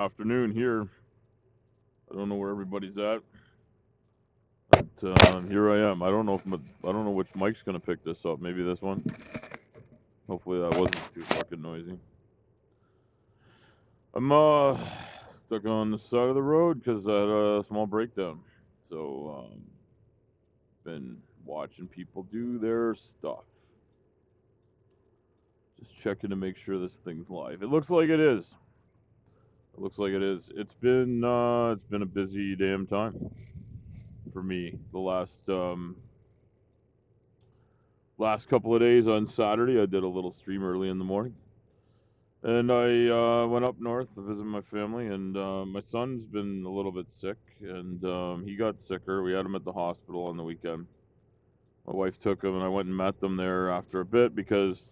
Afternoon here. I don't know where everybody's at, but here I am. I don't know which mic's gonna pick this up. Maybe this one. Hopefully that wasn't too fucking noisy. I'm stuck on the side of the road because I had a small breakdown. So been watching people do their stuff. Just checking to make sure this thing's live. It looks like it is. It looks like it is. It's been a busy damn time for me. The last couple of days on Saturday, I did a little stream early in the morning, and I went up north to visit my family. And my son's been a little bit sick, and he got sicker. We had him at the hospital on the weekend. My wife took him, and I went and met them there after a bit because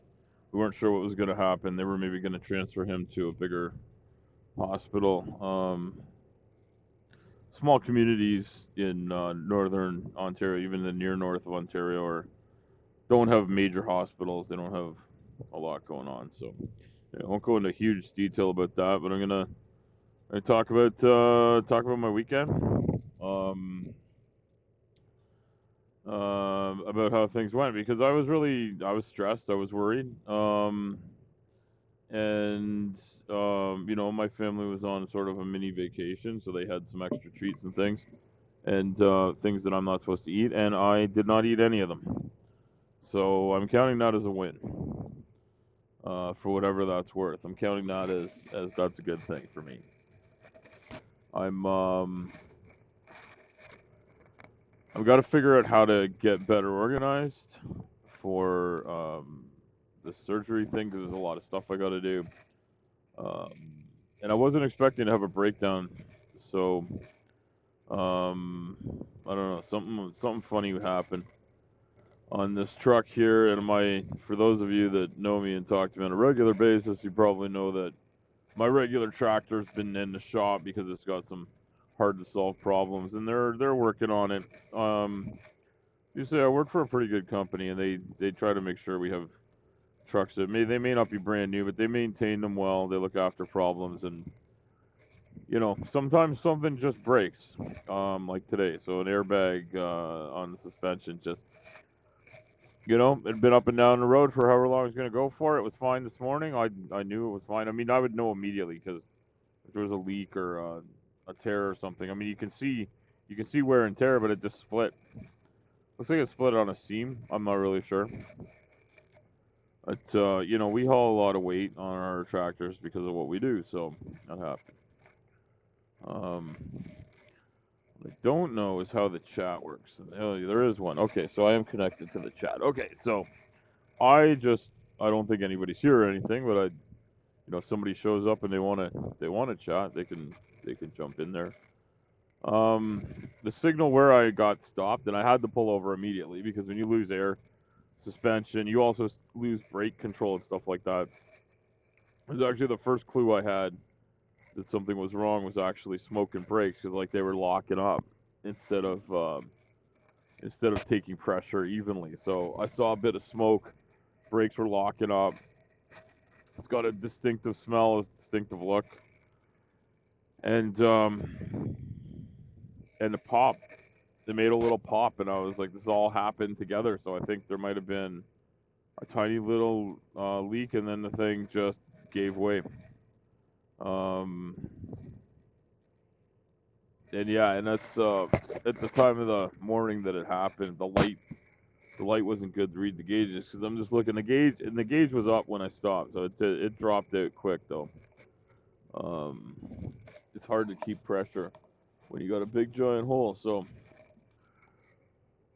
we weren't sure what was going to happen. They were maybe going to transfer him to a bigger hospital. Small communities in northern Ontario, even the near north of Ontario, don't have major hospitals. They don't have a lot going on. So yeah, I won't go into huge detail about that, but I'm gonna talk about my weekend. Um, about how things went because I was stressed. I was worried. And my family was on sort of a mini vacation, so they had some extra treats and things, and things that I'm not supposed to eat, and I did not eat any of them. So I'm counting that as a win. For whatever that's worth. I'm counting that as that's a good thing for me. I'm I've got to figure out how to get better organized for the surgery thing because there's a lot of stuff I got to do. Um, and I wasn't expecting to have a breakdown, so I don't know. Something funny happened on this truck here, and for those of you that know me and talk to me on a regular basis, you probably know that my regular tractor's been in the shop because it's got some hard to solve problems, and they're working on it. Usually I work for a pretty good company, and they try to make sure we have trucks that they may not be brand new, but they maintain them well. They look after problems, and sometimes something just breaks, like today. So an airbag on the suspension just it'd been up and down the road for however long it was going to go for. It was fine this morning. I knew it was fine. I mean, I would know immediately because if there was a leak or a tear or something. I mean, you can see wear and tear, but it just split. Looks like it split on a seam. I'm not really sure. But we haul a lot of weight on our tractors because of what we do, so that happened. Um, what I don't know is how the chat works. Oh, there is one. Okay, so I am connected to the chat. Okay, so I just I don't think anybody's here or anything, but if somebody shows up and they wanna chat, they can jump in there. The signal where I got stopped, and I had to pull over immediately because when you lose air suspension, you also lose brake control and stuff like that. It was actually the first clue I had that something was wrong was actually smoking brakes because like they were locking up instead of taking pressure evenly. So I saw a bit of smoke. Brakes were locking up. It's got a distinctive smell, a distinctive look, and the pop. They made a little pop, and I was like, this all happened together. So I think there might have been a tiny little leak, and then the thing just gave way. Um, and yeah, and that's at the time of the morning that it happened. The light wasn't good to read the gauges because I'm just looking the gauge, and the gauge was up when I stopped, so it dropped out quick though. Um, it's hard to keep pressure when you got a big giant hole. So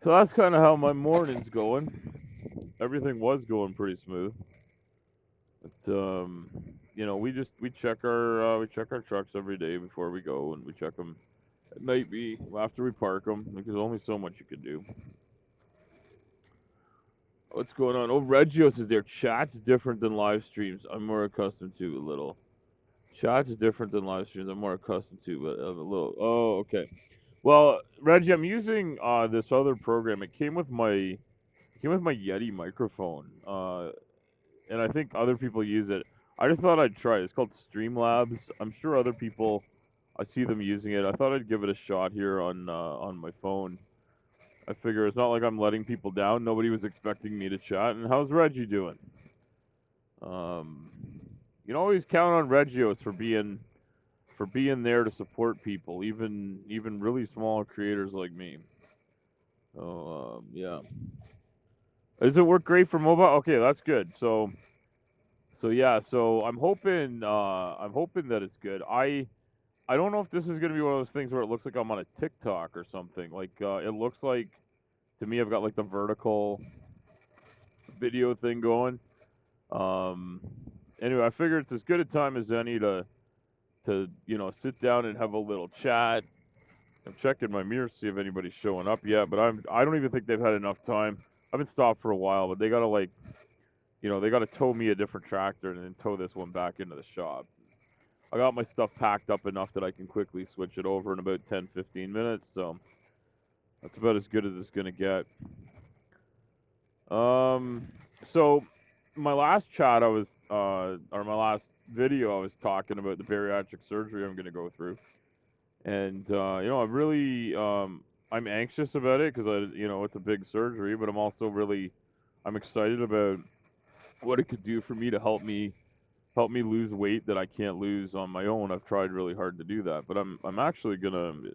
that's kind of how my morning's going. Everything was going pretty smooth. But we check our trucks every day before we go, and we check them at night after we park them. Like, there's only so much you can do. What's going on? Oh, Regios is there. Chat's different than live streams. I'm more accustomed to a little. Chat's different than live streams. I'm more accustomed to, but a little. Oh, okay. Well, Reggie, I'm using this other program. It came with my Yeti microphone, and I think other people use it. I just thought I'd try it. It's called Streamlabs. I'm sure other people, I see them using it. I thought I'd give it a shot here on my phone. I figure it's not like I'm letting people down. Nobody was expecting me to chat. And how's Reggie doing? Um, you can always count on Regios for being there to support people, even really small creators like me. So yeah. Does it work great for mobile? Okay, that's good. So yeah, so I'm hoping that it's good. I don't know if this is gonna be one of those things where it looks like I'm on a TikTok or something. Like it looks like to me I've got like the vertical video thing going. Um anyway, I figure it's as good a time as any to sit down and have a little chat. I'm checking my mirror to see if anybody's showing up yet, but I don't even think they've had enough time. I've been stopped for a while, but they gotta like they gotta tow me a different tractor and then tow this one back into the shop. I got my stuff packed up enough that I can quickly switch it over in about 10-15 minutes, so that's about as good as it's gonna get. So my last chat or my last video I was talking about the bariatric surgery I'm gonna go through. And I'm really I'm anxious about it because it's a big surgery, but I'm excited about what it could do for me to help me lose weight that I can't lose on my own. I've tried really hard to do that, but I'm actually I'm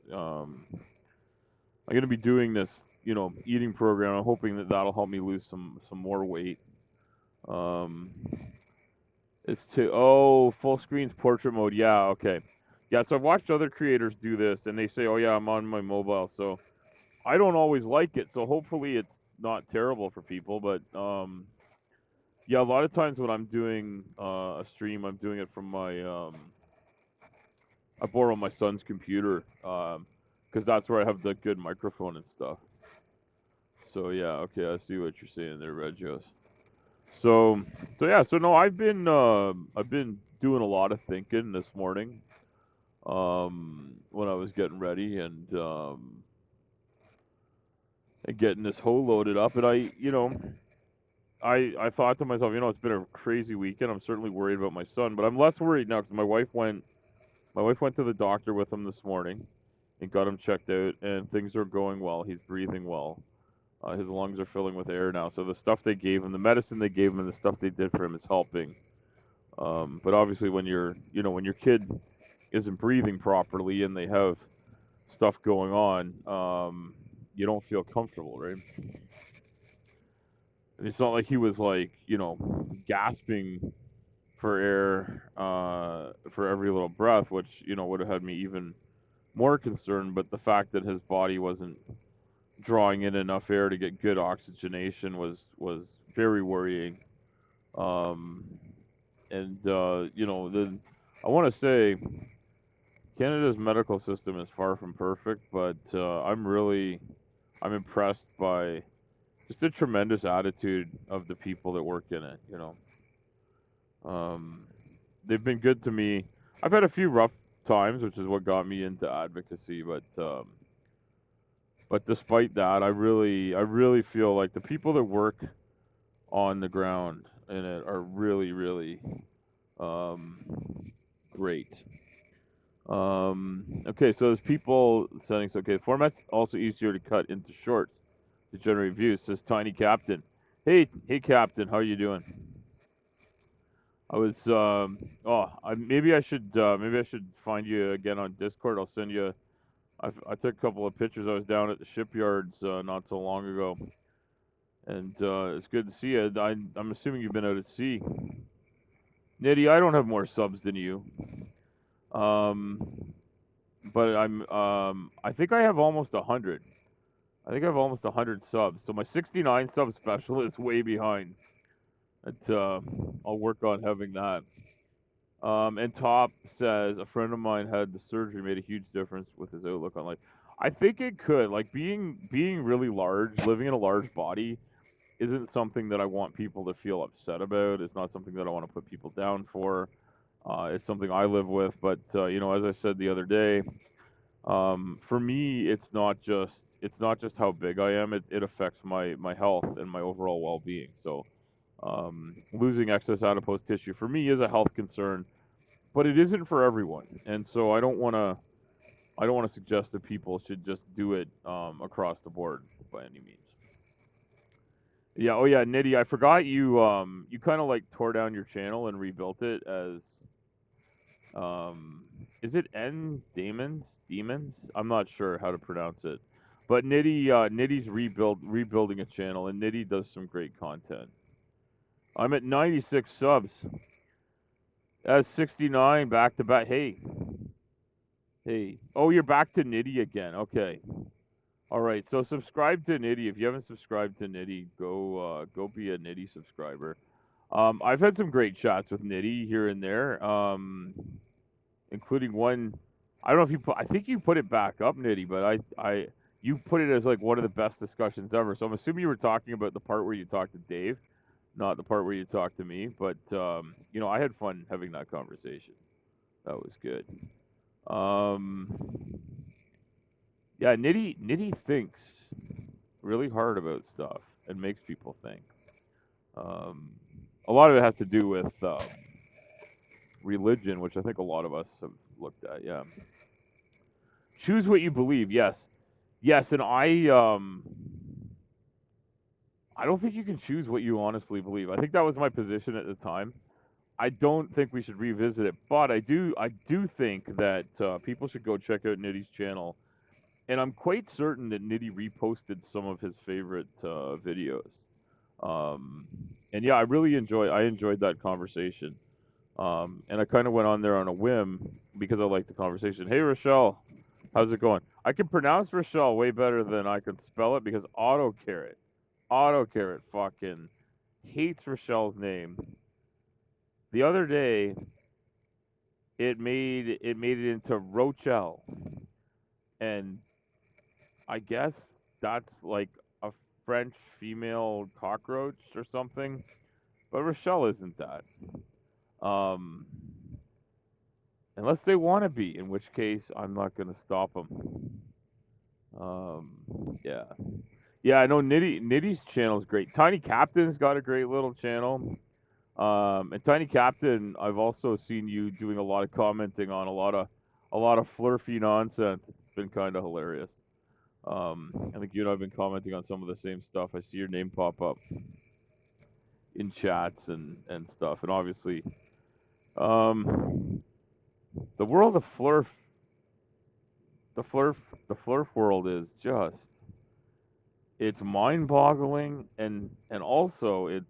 gonna be doing this eating program. I'm hoping that that'll help me lose some more weight. Um, it's to full screen's portrait mode. Yeah, okay. Yeah, so I've watched other creators do this, and they say, "Oh yeah, I'm on my mobile." So I don't always like it. So hopefully it's not terrible for people. But yeah, a lot of times when I'm doing a stream, I'm doing it from my I borrow my son's computer because that's where I have the good microphone and stuff. So yeah, okay, I see what you're saying there, Regios. So yeah, so no, I've been doing a lot of thinking this morning when I was getting ready and getting this hoe loaded up, and I thought to myself, it's been a crazy weekend. I'm certainly worried about my son, but I'm less worried now because my wife went to the doctor with him this morning and got him checked out, and things are going well. He's breathing well. His lungs are filling with air now, so the stuff they gave him, the medicine they gave him, and the stuff they did for him is helping. But obviously, when when your kid isn't breathing properly and they have stuff going on, you don't feel comfortable, right? And it's not like he was like, gasping for air for every little breath, which would have had me even more concerned. But the fact that his body wasn't drawing in enough air to get good oxygenation was very worrying. Um, and I want to say Canada's medical system is far from perfect, but I'm impressed by just the tremendous attitude of the people that work in it. Um, they've been good to me. I've had a few rough times, which is what got me into advocacy, but despite that, I really feel like the people that work on the ground in it are really, really um, great. Okay, so there's people settings. Okay, the format's also easier to cut into shorts to generate views. Says Tiny Captain. Hey, Captain, how are you doing? I was maybe I should find you again on Discord. I'll send you. I took a couple of pictures. I was down at the shipyards not so long ago, and it's good to see you. I'm assuming you've been out at sea. Nitty, I don't have more subs than you. Um, but I think I have almost 100. I think I have almost 100 subs. So my 69 sub special is way behind. I'll work on having that. And Top says a friend of mine had the surgery, made a huge difference with his outlook on life. I think it could. Like being really large, living in a large body, isn't something that I want people to feel upset about. It's not something that I want to put people down for. It's something I live with. But as I said the other day, for me, it's not just how big I am. It affects my health and my overall well-being. So Losing excess adipose tissue for me is a health concern, but it isn't for everyone, and so I don't want to suggest that people should just do it across the board by any means. Yeah. Oh yeah, Nitty. I forgot you. You kind of like tore down your channel and rebuilt it as. Is it N Demons? Demons? I'm not sure how to pronounce it, but Nitty's rebuilding a channel, and Nitty does some great content. I'm at 96 subs. That's 69 back to back. Hey, hey. Oh, you're back to Nitty again. Okay. All right, so subscribe to Nitty. If you haven't subscribed to Nitty, go be a Nitty subscriber. I've had some great chats with Nitty here and there, including one. I don't know if you put. I think you put it back up, Nitty, but you put it as like one of the best discussions ever. So I'm assuming you were talking about the part where you talked to Dave, not the part where you talked to me. But you know, I had fun having that conversation. That was good. Um, yeah, Nitty thinks really hard about stuff and makes people think. Um, a lot of it has to do with religion, which I think a lot of us have looked at. Yeah, choose what you believe. Yes, yes, and I don't think you can choose what you honestly believe. I think that was my position at the time. I don't think we should revisit it, but I do think that people should go check out Nitty's channel, and I'm quite certain that Nitty reposted some of his favorite videos. Um, and yeah, I enjoyed that conversation. And I kind of went on there on a whim because I liked the conversation. Hey Rochelle, how's it going? I can pronounce Rochelle way better than I can spell it because AutoCarrot fucking hates Rochelle's name. The other day, it made it into Rochelle, and I guess that's like a French female cockroach or something. But Rochelle isn't that. Um, unless they want to be, in which case I'm not going to stop them. Um, yeah, yeah. I know Nitty's channel is great. Tiny Captain's got a great little channel. And Tiny Captain, I've also seen you doing a lot of commenting on a lot of flirty nonsense. It's been kind of hilarious. I think you and I've been commenting on some of the same stuff. I see your name pop up in chats and stuff, and obviously, um, the world of the flurf, the flurf world is just it's mind-boggling, and also it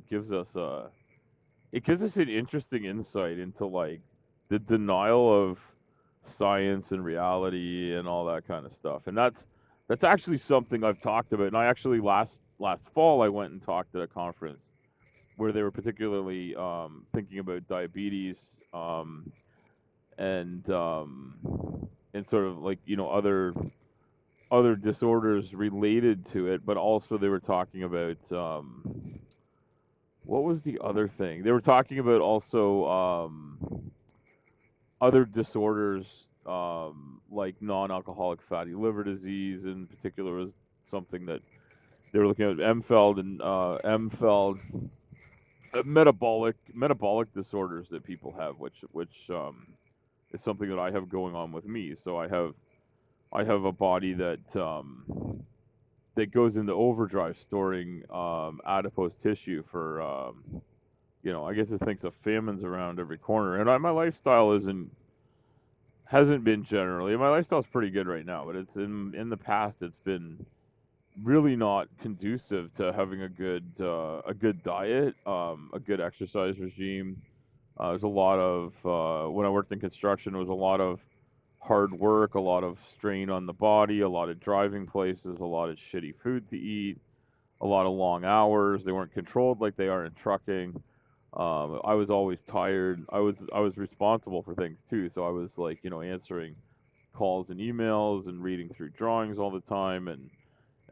gives us an interesting insight into like the denial of science and reality and all that kind of stuff. And that's actually something I've talked about. And I actually last fall I went and talked at a conference where they were particularly thinking about diabetes and and sort of like other disorders related to it, but also they were talking about what was the other thing? They were talking about also other disorders like non-alcoholic fatty liver disease in particular was something that they were looking at MFELD and metabolic disorders that people have, which is something that I have going on with me. So I have a body that goes into overdrive, storing adipose tissue for I guess it thinks of famines around every corner. And my lifestyle hasn't been generally. My lifestyle's pretty good right now, but it's in the past it's been really not conducive to having a good diet, a good exercise regime. There's a lot of when I worked in construction, it was a lot of hard work, a lot of strain on the body, a lot of driving places, a lot of shitty food to eat, a lot of long hours. They weren't controlled like they are in trucking. I was always tired. I was responsible for things too, so I was like answering calls and emails and reading through drawings all the time and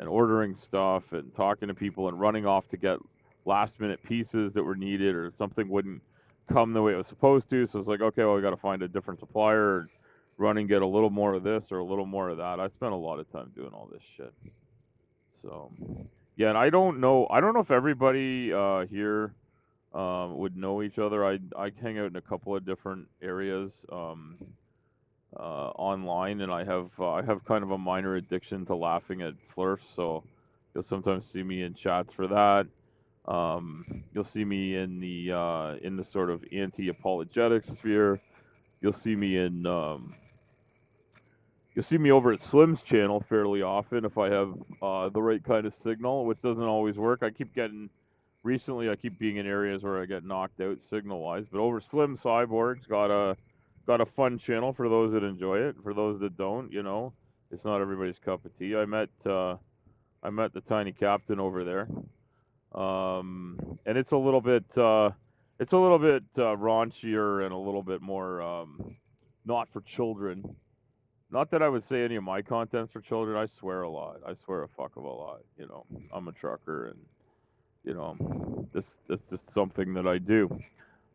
ordering stuff and talking to people and running off to get last minute pieces that were needed or something wouldn't come the way it was supposed to. So it's like, okay, well, we got to find a different supplier, or run and get a little more of this or a little more of that. I spent a lot of time doing all this shit. So, Yeah, and I don't know if everybody here would know each other. I hang out in a couple of different areas online, and I have kind of a minor addiction to laughing at flirts, so you'll sometimes see me in chats for that. You'll see me in the sort of anti-apologetic sphere. You'll see me in you'll see me over at Slim's channel fairly often if I have the right kind of signal, which doesn't always work. I keep being in areas where I get knocked out signal wise. But over Slim Cyborg's got a fun channel for those that enjoy it. For those that don't, it's not everybody's cup of tea. I met the tiny captain over there, and it's a little bit raunchier and a little bit more not for children. Not that I would say any of my content's for children. I swear a lot. I swear a fuck of a lot. I'm a trucker, and that's just something that I do.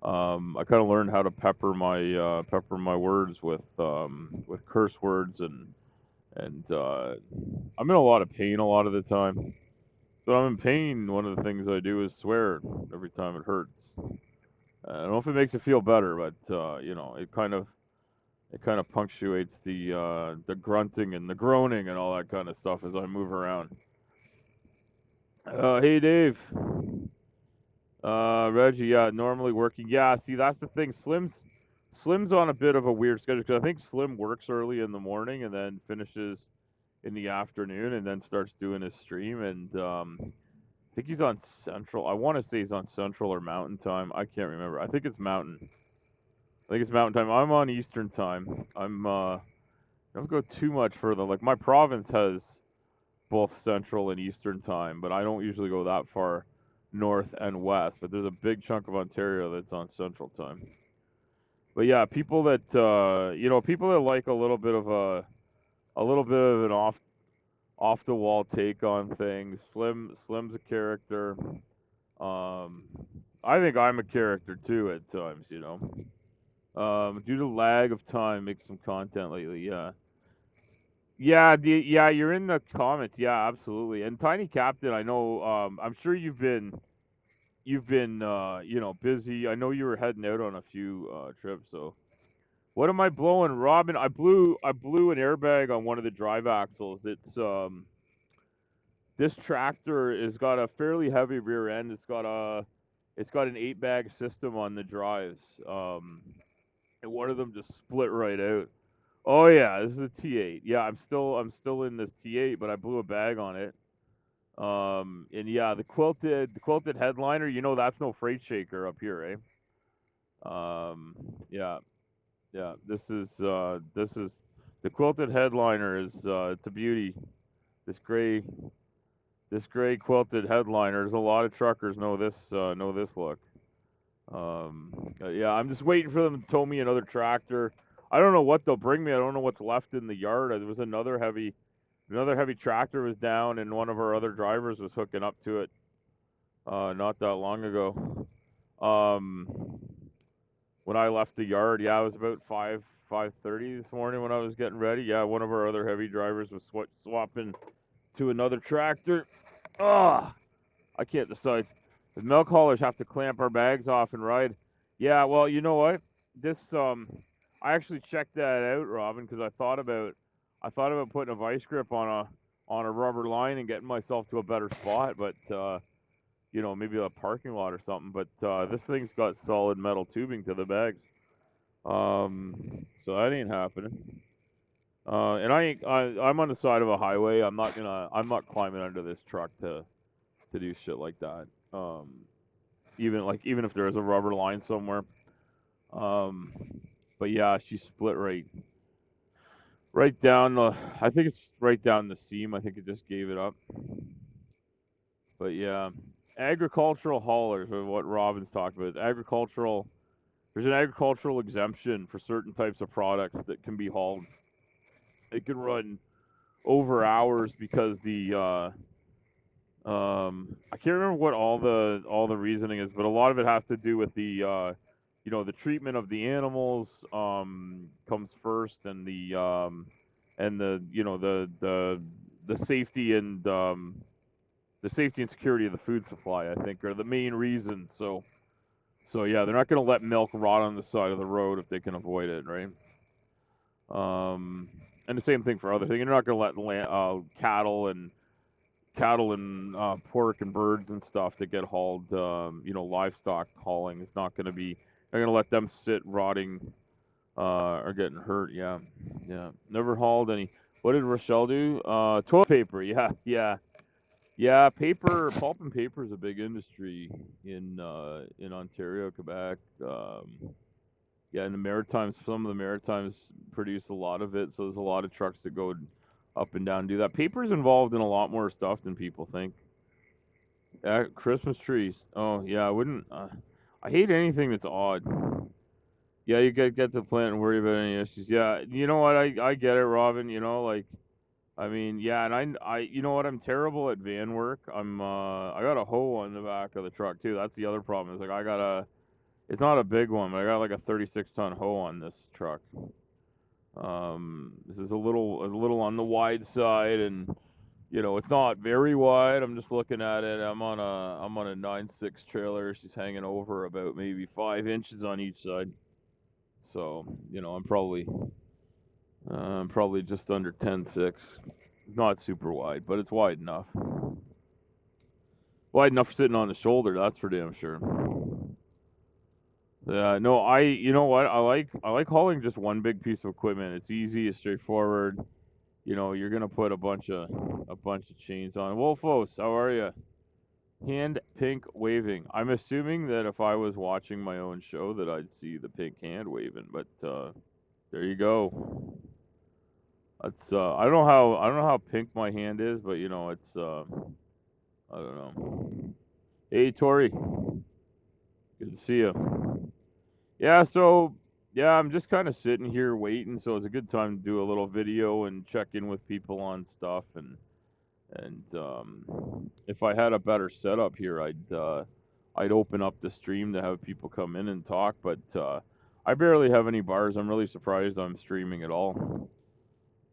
I kind of learned how to pepper my words with curse words, and I'm in a lot of pain a lot of the time. So I'm in pain. One of the things I do is swear every time it hurts. I don't know if it makes it feel better, but it kind of punctuates the grunting and the groaning and all that kind of stuff as I move around. Hey Dave, Reggie, yeah, normally working. Yeah, see that's the thing. Slim's on a bit of a weird schedule because I think Slim works early in the morning and then finishes in the afternoon and then starts doing his stream. And I think he's on Central. I want to say he's on Central or Mountain Time. I can't remember. I think it's Mountain. I think it's Mountain Time. I'm on Eastern Time. Don't go too much further. Like my province has both Central and Eastern Time, but I don't usually go that far north and west. But there's a big chunk of Ontario that's on Central Time. But yeah, people that like a little bit of an off the wall take on things. Slim's a character. I think I'm a character too at times. Due to lag of time, make some content lately. Yeah. Yeah, you're in the comments. Yeah, absolutely. And Tiny Captain, I know. I'm sure you've been busy. I know you were heading out on a few trips. So, what am I blowing, Robin? I blew an airbag on one of the drive axles. This tractor has got a fairly heavy rear end. It's got an 8-bag system on the drives. And one of them just split right out. Oh yeah, this is a T8. Yeah, I'm still in this T8, but I blew a bag on it. And yeah, the quilted headliner, that's no freight shaker up here, eh? Yeah, yeah. This is the quilted headliner is it's a beauty. This gray this gray quilted headliner. There's a lot of truckers know this look. Yeah, I'm just waiting for them to tow me another tractor. I don't know what they'll bring me. I don't know what's left in the yard. There was another heavy tractor was down, and one of our other drivers was hooking up to it not that long ago. Um, when I left the yard, yeah, it was about 5:30 this morning when I was getting ready. Yeah, one of our other heavy drivers was swapping to another tractor. Ah, I can't decide. The milk haulers have to clamp our bags off and ride. Yeah, well, you know what? I actually checked that out, Robin, because I thought about putting a vice grip on a rubber line and getting myself to a better spot, but maybe a parking lot or something. But this thing's got solid metal tubing to the bags, so that ain't happening. And I'm on the side of a highway. I'm not climbing under this truck to do shit like that. Even if there is a rubber line somewhere. But yeah, she split right down I think it's right down the seam. I think it just gave it up. But yeah, agricultural haulers are what Robin's talking about. There's an agricultural exemption for certain types of products that can be hauled. It can run over hours because I can't remember what all the reasoning is, but a lot of it has to do with the treatment of the animals comes first, and the safety and the safety and security of the food supply, I think, are the main reasons. So yeah, they're not going to let milk rot on the side of the road if they can avoid it, right? Um, and the same thing for other things. You're not going to let cattle and pork and birds and stuff that get hauled, livestock hauling. It's not going to be. They're going to let them sit rotting or getting hurt. Yeah, yeah. Never hauled any. What did Rochelle do? Toilet paper. Yeah, yeah. Yeah, pulp and paper is a big industry in Ontario, Quebec. Yeah, in the Maritimes, some of the Maritimes produce a lot of it, so there's a lot of trucks that go up and down and do that. Paper's involved in a lot more stuff than people think. Christmas trees. Oh yeah, I wouldn't. I hate anything that's odd. Yeah, you get to plant and worry about any issues. Yeah, you know what? I get it, Robin. Like I mean, yeah, and you know what? I'm terrible at van work. I got a hoe on the back of the truck too. That's the other problem. Is like it's not a big one, but I got like a 36-ton hoe on this truck. This is a little on the wide side, and it's not very wide. I'm just looking at it. I'm on a 9.6 trailer. She's hanging over about maybe 5 inches on each side. So I'm probably just under 10.6. Not super wide, but it's wide enough. Wide enough for sitting on the shoulder, that's for damn sure. Yeah, no, you know what? I like hauling just one big piece of equipment. It's easy, it's straightforward. You're gonna put a bunch of chains on. Wolfos, how are you? Hand pink waving. I'm assuming that if I was watching my own show, that I'd see the pink hand waving. But there you go. That's I don't know how pink my hand is, but it's I don't know. Hey Tori, good to see you. Yeah, so yeah, I'm just kind of sitting here waiting, so it's a good time to do a little video and check in with people on stuff and if I had a better setup here, I'd open up the stream to have people come in and talk, but I barely have any bars. I'm really surprised I'm streaming at all.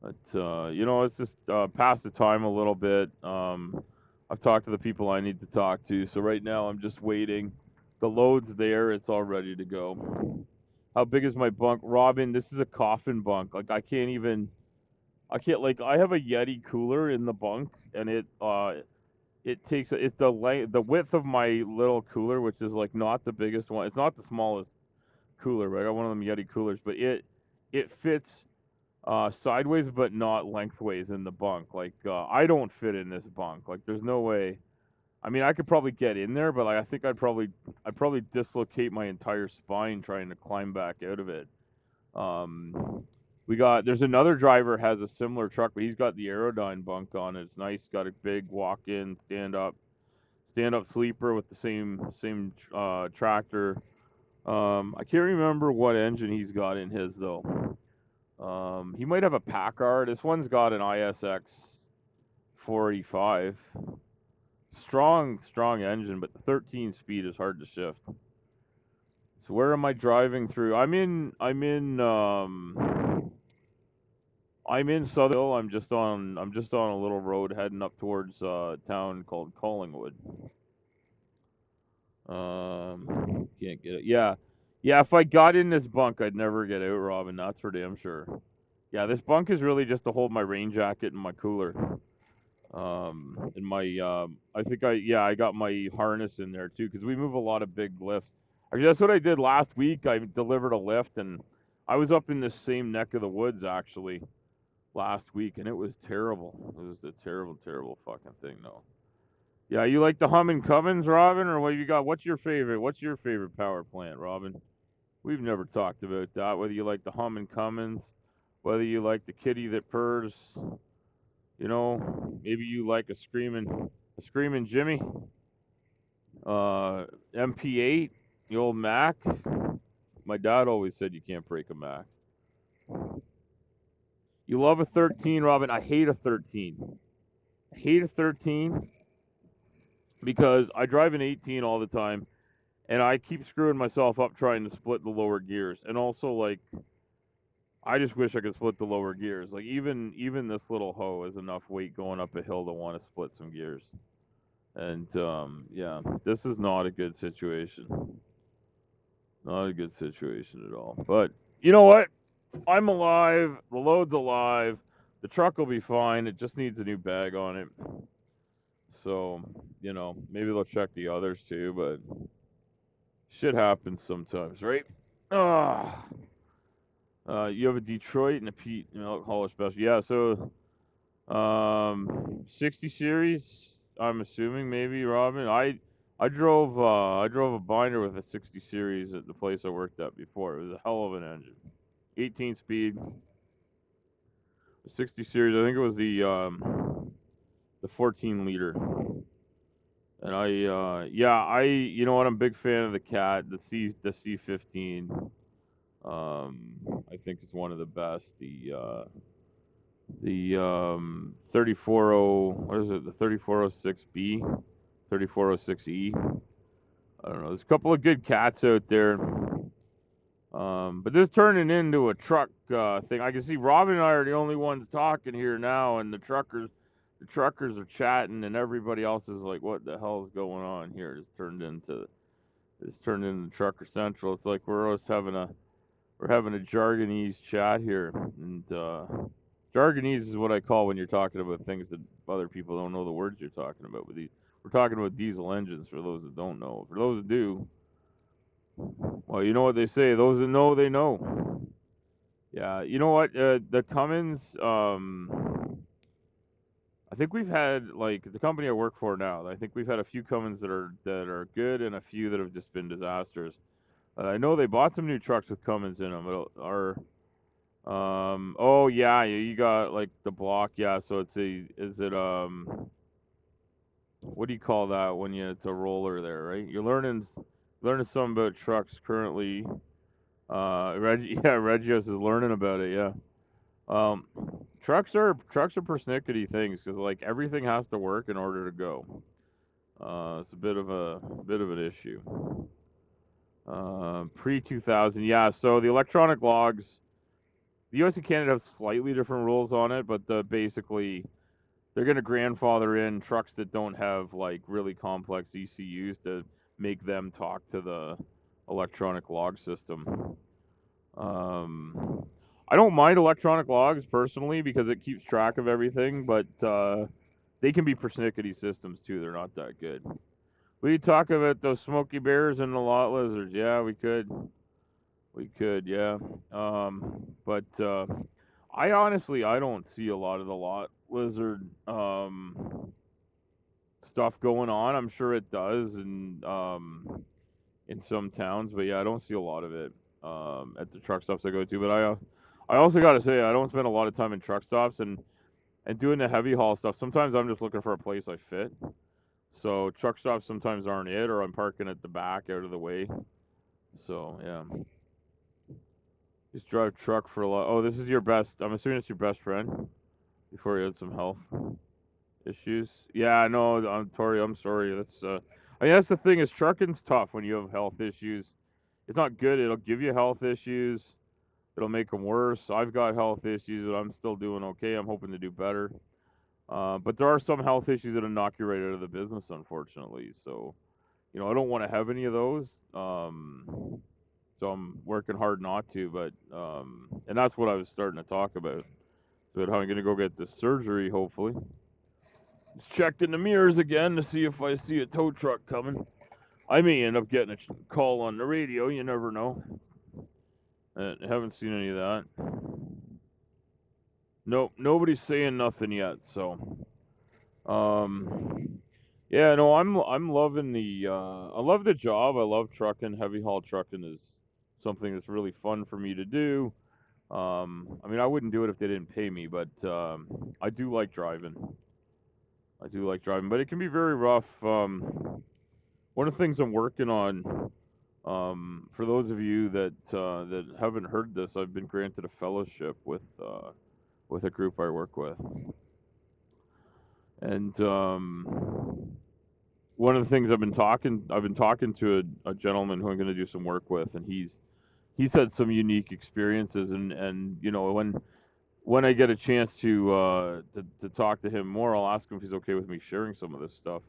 But it's just pass the time a little bit. I've talked to the people I need to talk to, so right now I'm just waiting. The load's there; it's all ready to go. How big is my bunk, Robin? This is a coffin bunk. Like I can't like I have a Yeti cooler in the bunk, and it's the width of my little cooler, which is like not the biggest one. It's not the smallest cooler, but I got one of them Yeti coolers, but it fits sideways but not lengthways in the bunk. Like I don't fit in this bunk. Like there's no way. I mean, I could probably get in there, but like, I think I'd probably dislocate my entire spine trying to climb back out of it. There's another driver has a similar truck, but he's got the Aerodyne bunk on it. It's nice. Got a big walk-in stand up sleeper with the same tractor. I can't remember what engine he's got in his though. He might have a Packard. This one's got an ISX 485. Strong engine, but the 13 speed is hard to shift. So where am I driving through? I'm in Southern. I'm just on a little road heading up towards a town called Collingwood. Can't get it. Yeah. Yeah, if I got in this bunk, I'd never get out, Robin. That's for damn sure. Yeah, this bunk is really just to hold my rain jacket and my cooler. And I got my harness in there too, because we move a lot of big lifts. Actually, that's what I did last week. I delivered a lift, and I was up in this same neck of the woods actually last week, and it was terrible. It was a terrible, terrible fucking thing, though. Yeah, you like the Hummin' Cummins, Robin, or what you got? What's your favorite power plant, Robin? We've never talked about that. Whether you like the Hummin' Cummins, whether you like the kitty that purrs, maybe you like a screaming Jimmy, MP8, the old Mac. My dad always said you can't break a Mac. You love a 13, Robin. I hate a 13. I hate a 13 because I drive an 18 all the time, and I keep screwing myself up trying to split the lower gears. And also, like, I just wish I could split the lower gears. Like, even this little hoe is enough weight going up a hill to want to split some gears. And yeah, this is not a good situation. Not a good situation at all. But you know what? I'm alive. The load's alive. The truck will be fine. It just needs a new bag on it. So, maybe they'll check the others too, but shit happens sometimes, right? Ah, you have a Detroit and a Pete alcoholic special. Yeah, so 60 series. I'm assuming maybe Robin. I drove a binder with a 60 series at the place I worked at before. It was a hell of an engine. 18 speed, 60 series. I think it was the 14 liter. And you know what? I'm a big fan of the Cat, the C15. I think it's one of the best. The 34O, what is it? The 3406B, 3406E. I don't know. There's a couple of good Cats out there. But this turning into a truck thing. I can see Robin and I are the only ones talking here now, and the truckers are chatting, and everybody else is like, "What the hell is going on here?" It's turned into Trucker Central. It's like we're having a jargonese chat here, and jargonese is what I call when you're talking about things that other people don't know the words you're talking about. We're talking about diesel engines for those that don't know. For those that do, well, you know what they say. Those that know, they know. Yeah, you know what? The Cummins. I think we've had like the company I work for now. I think we've had a few Cummins that are good and a few that have just been disasters. I know they bought some new trucks with Cummins in them. Oh yeah, you got like the block. Yeah, so what do you call that when it's a roller there, right? You're learning something about trucks currently. Regios is learning about it. Yeah. Um, trucks are persnickety things because like everything has to work in order to go. It's a bit of an issue. Pre 2000, yeah. So the electronic logs, the U.S. and Canada have slightly different rules on it, but basically they're going to grandfather in trucks that don't have like really complex ECUs to make them talk to the electronic log system. I don't mind electronic logs personally because it keeps track of everything, but they can be persnickety systems too. They're not that good. We talk about those Smoky Bears and the lot lizards. Yeah, we could. We could, yeah. But I don't see a lot of the lot lizard stuff going on. I'm sure it does in some towns, but yeah, I don't see a lot of it at the truck stops I go to. But I also got to say I don't spend a lot of time in truck stops and doing the heavy haul stuff. Sometimes I'm just looking for a place I fit. So truck stops sometimes aren't it, or I'm parking at the back out of the way. So yeah. Just drive truck for a lot. Oh, this is your best. I'm assuming it's your best friend before you had some health issues. Yeah, no, Tori, I'm sorry. That's the thing is trucking's tough when you have health issues. It's not good. It'll give you health issues. It'll make them worse. I've got health issues, but I'm still doing okay. I'm hoping to do better. But there are some health issues that'll knock you right out of the business, unfortunately. So, I don't want to have any of those. So I'm working hard not to, but and that's what I was starting to talk about. But how I'm gonna go get this surgery, hopefully. Just checked in the mirrors again to see if I see a tow truck coming. I may end up getting a call on the radio. You never know. I haven't seen any of that. Nope, nobody's saying nothing yet. So, yeah, no, I'm loving I love the job. I love trucking. Heavy haul trucking is something that's really fun for me to do. I mean, I wouldn't do it if they didn't pay me, but I do like driving. But it can be very rough. One of the things I'm working on, for those of you that haven't heard this, I've been granted a fellowship with a group I work with, and one of the things I've been talking to a gentleman who I'm going to do some work with, and he's had some unique experiences, and when I get a chance to talk to him more, I'll ask him if he's okay with me sharing some of this stuff.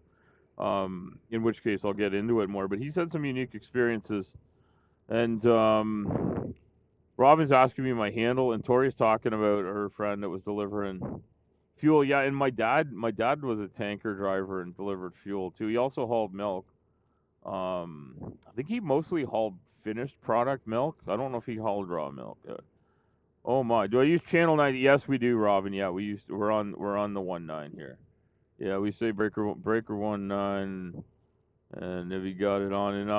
In which case I'll get into it more. But he's had some unique experiences, and Robin's asking me my handle, and Tori's talking about her friend that was delivering fuel. Yeah, and my dad was a tanker driver and delivered fuel too. He also hauled milk. I think he mostly hauled finished product milk. I don't know if he hauled raw milk. Oh my, do I use channel 90? Yes, we do, Robin. Yeah, we're on the 19 here. Yeah, we say breaker 19, and if you got it on, and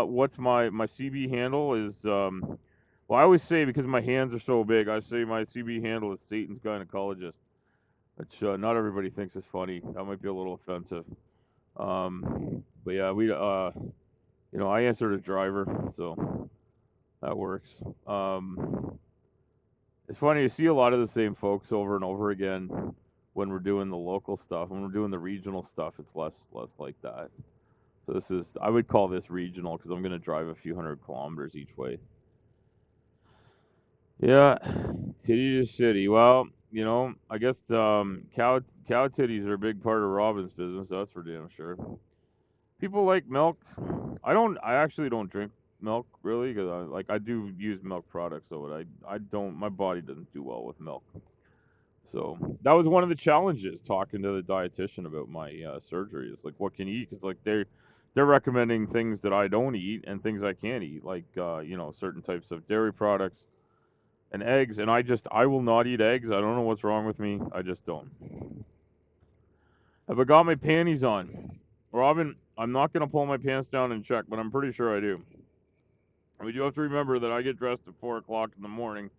what's my CB handle is well, I always say, because my hands are so big, I say my CB handle is Satan's gynecologist, which not everybody thinks is funny. That might be a little offensive. But yeah, I answer to driver, so that works. It's funny, you see a lot of the same folks over and over again when we're doing the local stuff. When we're doing the regional stuff, it's less like that. So I would call this regional because I'm going to drive a few hundred kilometers each way. Yeah, titty to city. Well, I guess cow titties are a big part of Robin's business. That's for damn sure. People like milk. I actually don't drink milk really, because I do use milk products, so I don't. My body doesn't do well with milk. So that was one of the challenges talking to the dietitian about my surgery. It's like, what can you eat? Because like they're recommending things that I don't eat and things I can't eat, like certain types of dairy products and eggs. And I will not eat eggs. I don't know what's wrong with me. I just don't. Have I got my panties on? Robin, I'm not going to pull my pants down and check, but I'm pretty sure I do. We do have to remember that I get dressed at 4 o'clock in the morning,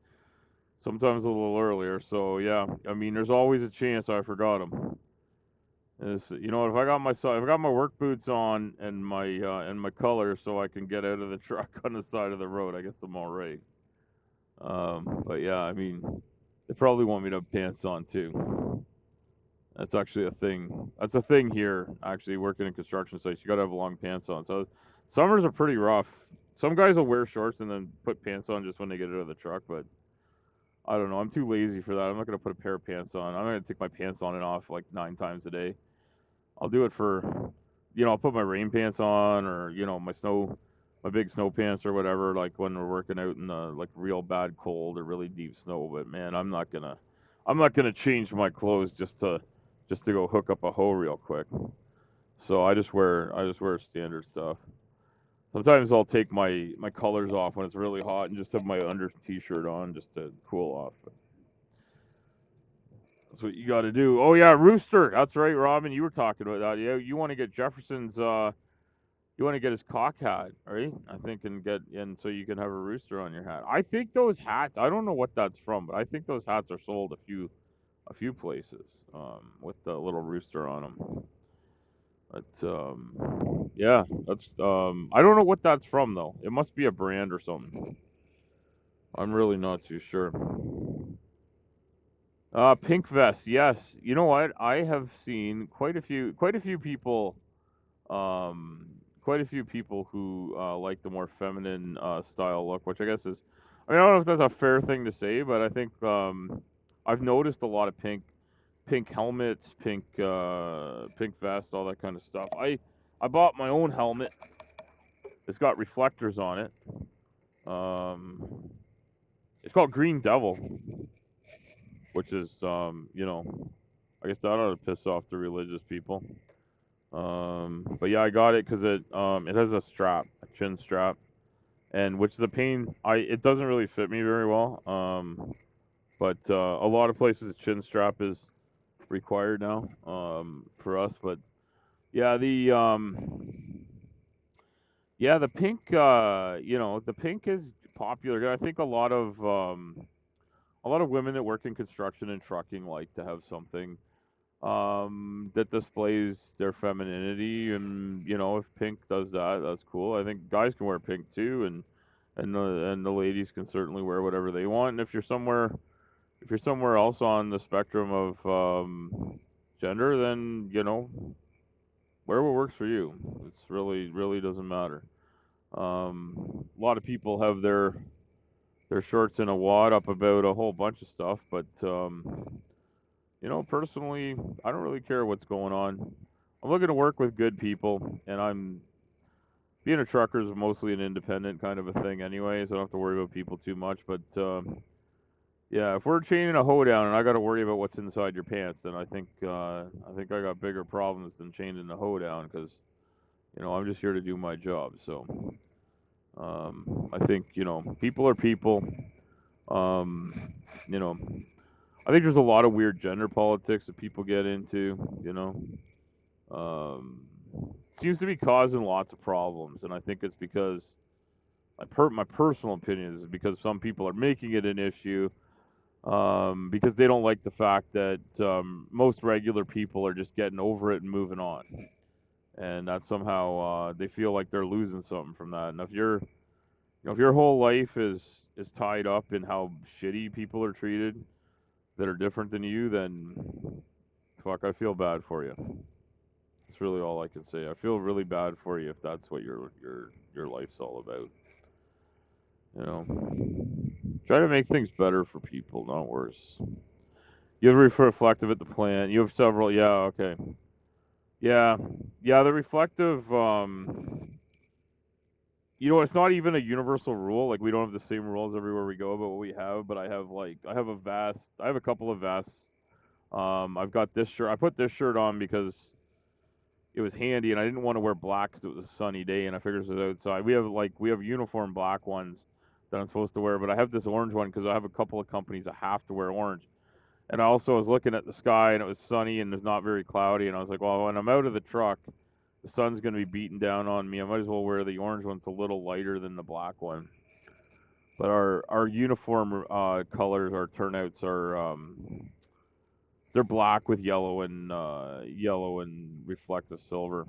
sometimes a little earlier. So yeah, I mean, there's always a chance I forgot them. If I got my work boots on and my color, so I can get out of the truck on the side of the road, I guess I'm all right. But yeah, I mean, they probably want me to have pants on too. That's actually a thing. That's a thing here, actually, working in construction sites. You gotta have long pants on. So summers are pretty rough. Some guys will wear shorts and then put pants on just when they get out of the truck, but I don't know. I'm too lazy for that. I'm not gonna put a pair of pants on. I'm gonna take my pants on and off like 9 times a day. I'll do it for, I'll put my rain pants on, or my big snow pants or whatever, like when we're working out in the like real bad cold or really deep snow. But man, I'm not gonna change my clothes just to go hook up a hoe real quick. So I just wear standard stuff. Sometimes I'll take my colors off when it's really hot and just have my under t-shirt on just to cool off. That's what you got to do. Oh yeah, rooster. That's right, Robin. You were talking about that. Yeah, you want to get Jefferson's. You want to get his cock hat, right? I think, and so you can have a rooster on your hat. I think those hats. I don't know what that's from, but I think those hats are sold a few places with the little rooster on them. But yeah, that's I don't know what that's from though. It must be a brand or something. I'm really not too sure. Pink vest, yes. You know what? I have seen quite a few people, um, quite a few people who like the more feminine style look, which I guess is, I mean, I don't know if that's a fair thing to say, but I think I've noticed a lot of pink helmets, pink vests, all that kind of stuff. I bought my own helmet. It's got reflectors on it. It's called Green Devil, which is I guess that ought to piss off the religious people. But yeah, I got it because it has a strap, a chin strap, and which is a pain. It doesn't really fit me very well. But a lot of places a chin strap is required now for us. But yeah, the pink the pink is popular. I think a lot of women that work in construction and trucking like to have something that displays their femininity, and if pink does that, that's cool. I think guys can wear pink too, and the ladies can certainly wear whatever they want. And if you're somewhere else on the spectrum of gender, then wear what works for you. It's really doesn't matter. A lot of people have their shorts in a wad up about a whole bunch of stuff, but personally, I don't really care what's going on. I'm looking to work with good people, and I'm being a trucker is mostly an independent kind of a thing anyway, so I don't have to worry about people too much. But yeah, if we're chaining a hoedown and I got to worry about what's inside your pants, then I think I got bigger problems than chaining the hoedown because I'm just here to do my job. So I think people are people. Um, you know, I think there's a lot of weird gender politics that people get into. Um, seems to be causing lots of problems, and I think it's because my personal opinion is because some people are making it an issue because they don't like the fact that most regular people are just getting over it and moving on, and that somehow they feel like they're losing something from that. And if your whole life is tied up in how shitty people are treated that are different than you, then fuck, I feel bad for you. That's really all I can say. I feel really bad for you if that's what your life's all about. You know, try to make things better for people, not worse. You have reflective at the plant. You have several. Yeah. Okay. Yeah. Yeah. The reflective. It's not even a universal rule. Like we don't have the same rules everywhere we go about what we have. But I have a vest. I have a couple of vests. I've got this shirt. I put this shirt on because it was handy, and I didn't want to wear black because it was a sunny day, and I figured it was outside. We have uniform black ones that I'm supposed to wear, but I have this orange one because I have a couple of companies that have to wear orange. And I also was looking at the sky, and it was sunny, and it's not very cloudy, and I was like, well, when I'm out of the truck, the sun's going to be beating down on me. I might as well wear the orange one. It's a little lighter than the black one. But our uniform colors, our turnouts are they're black with yellow and reflective silver.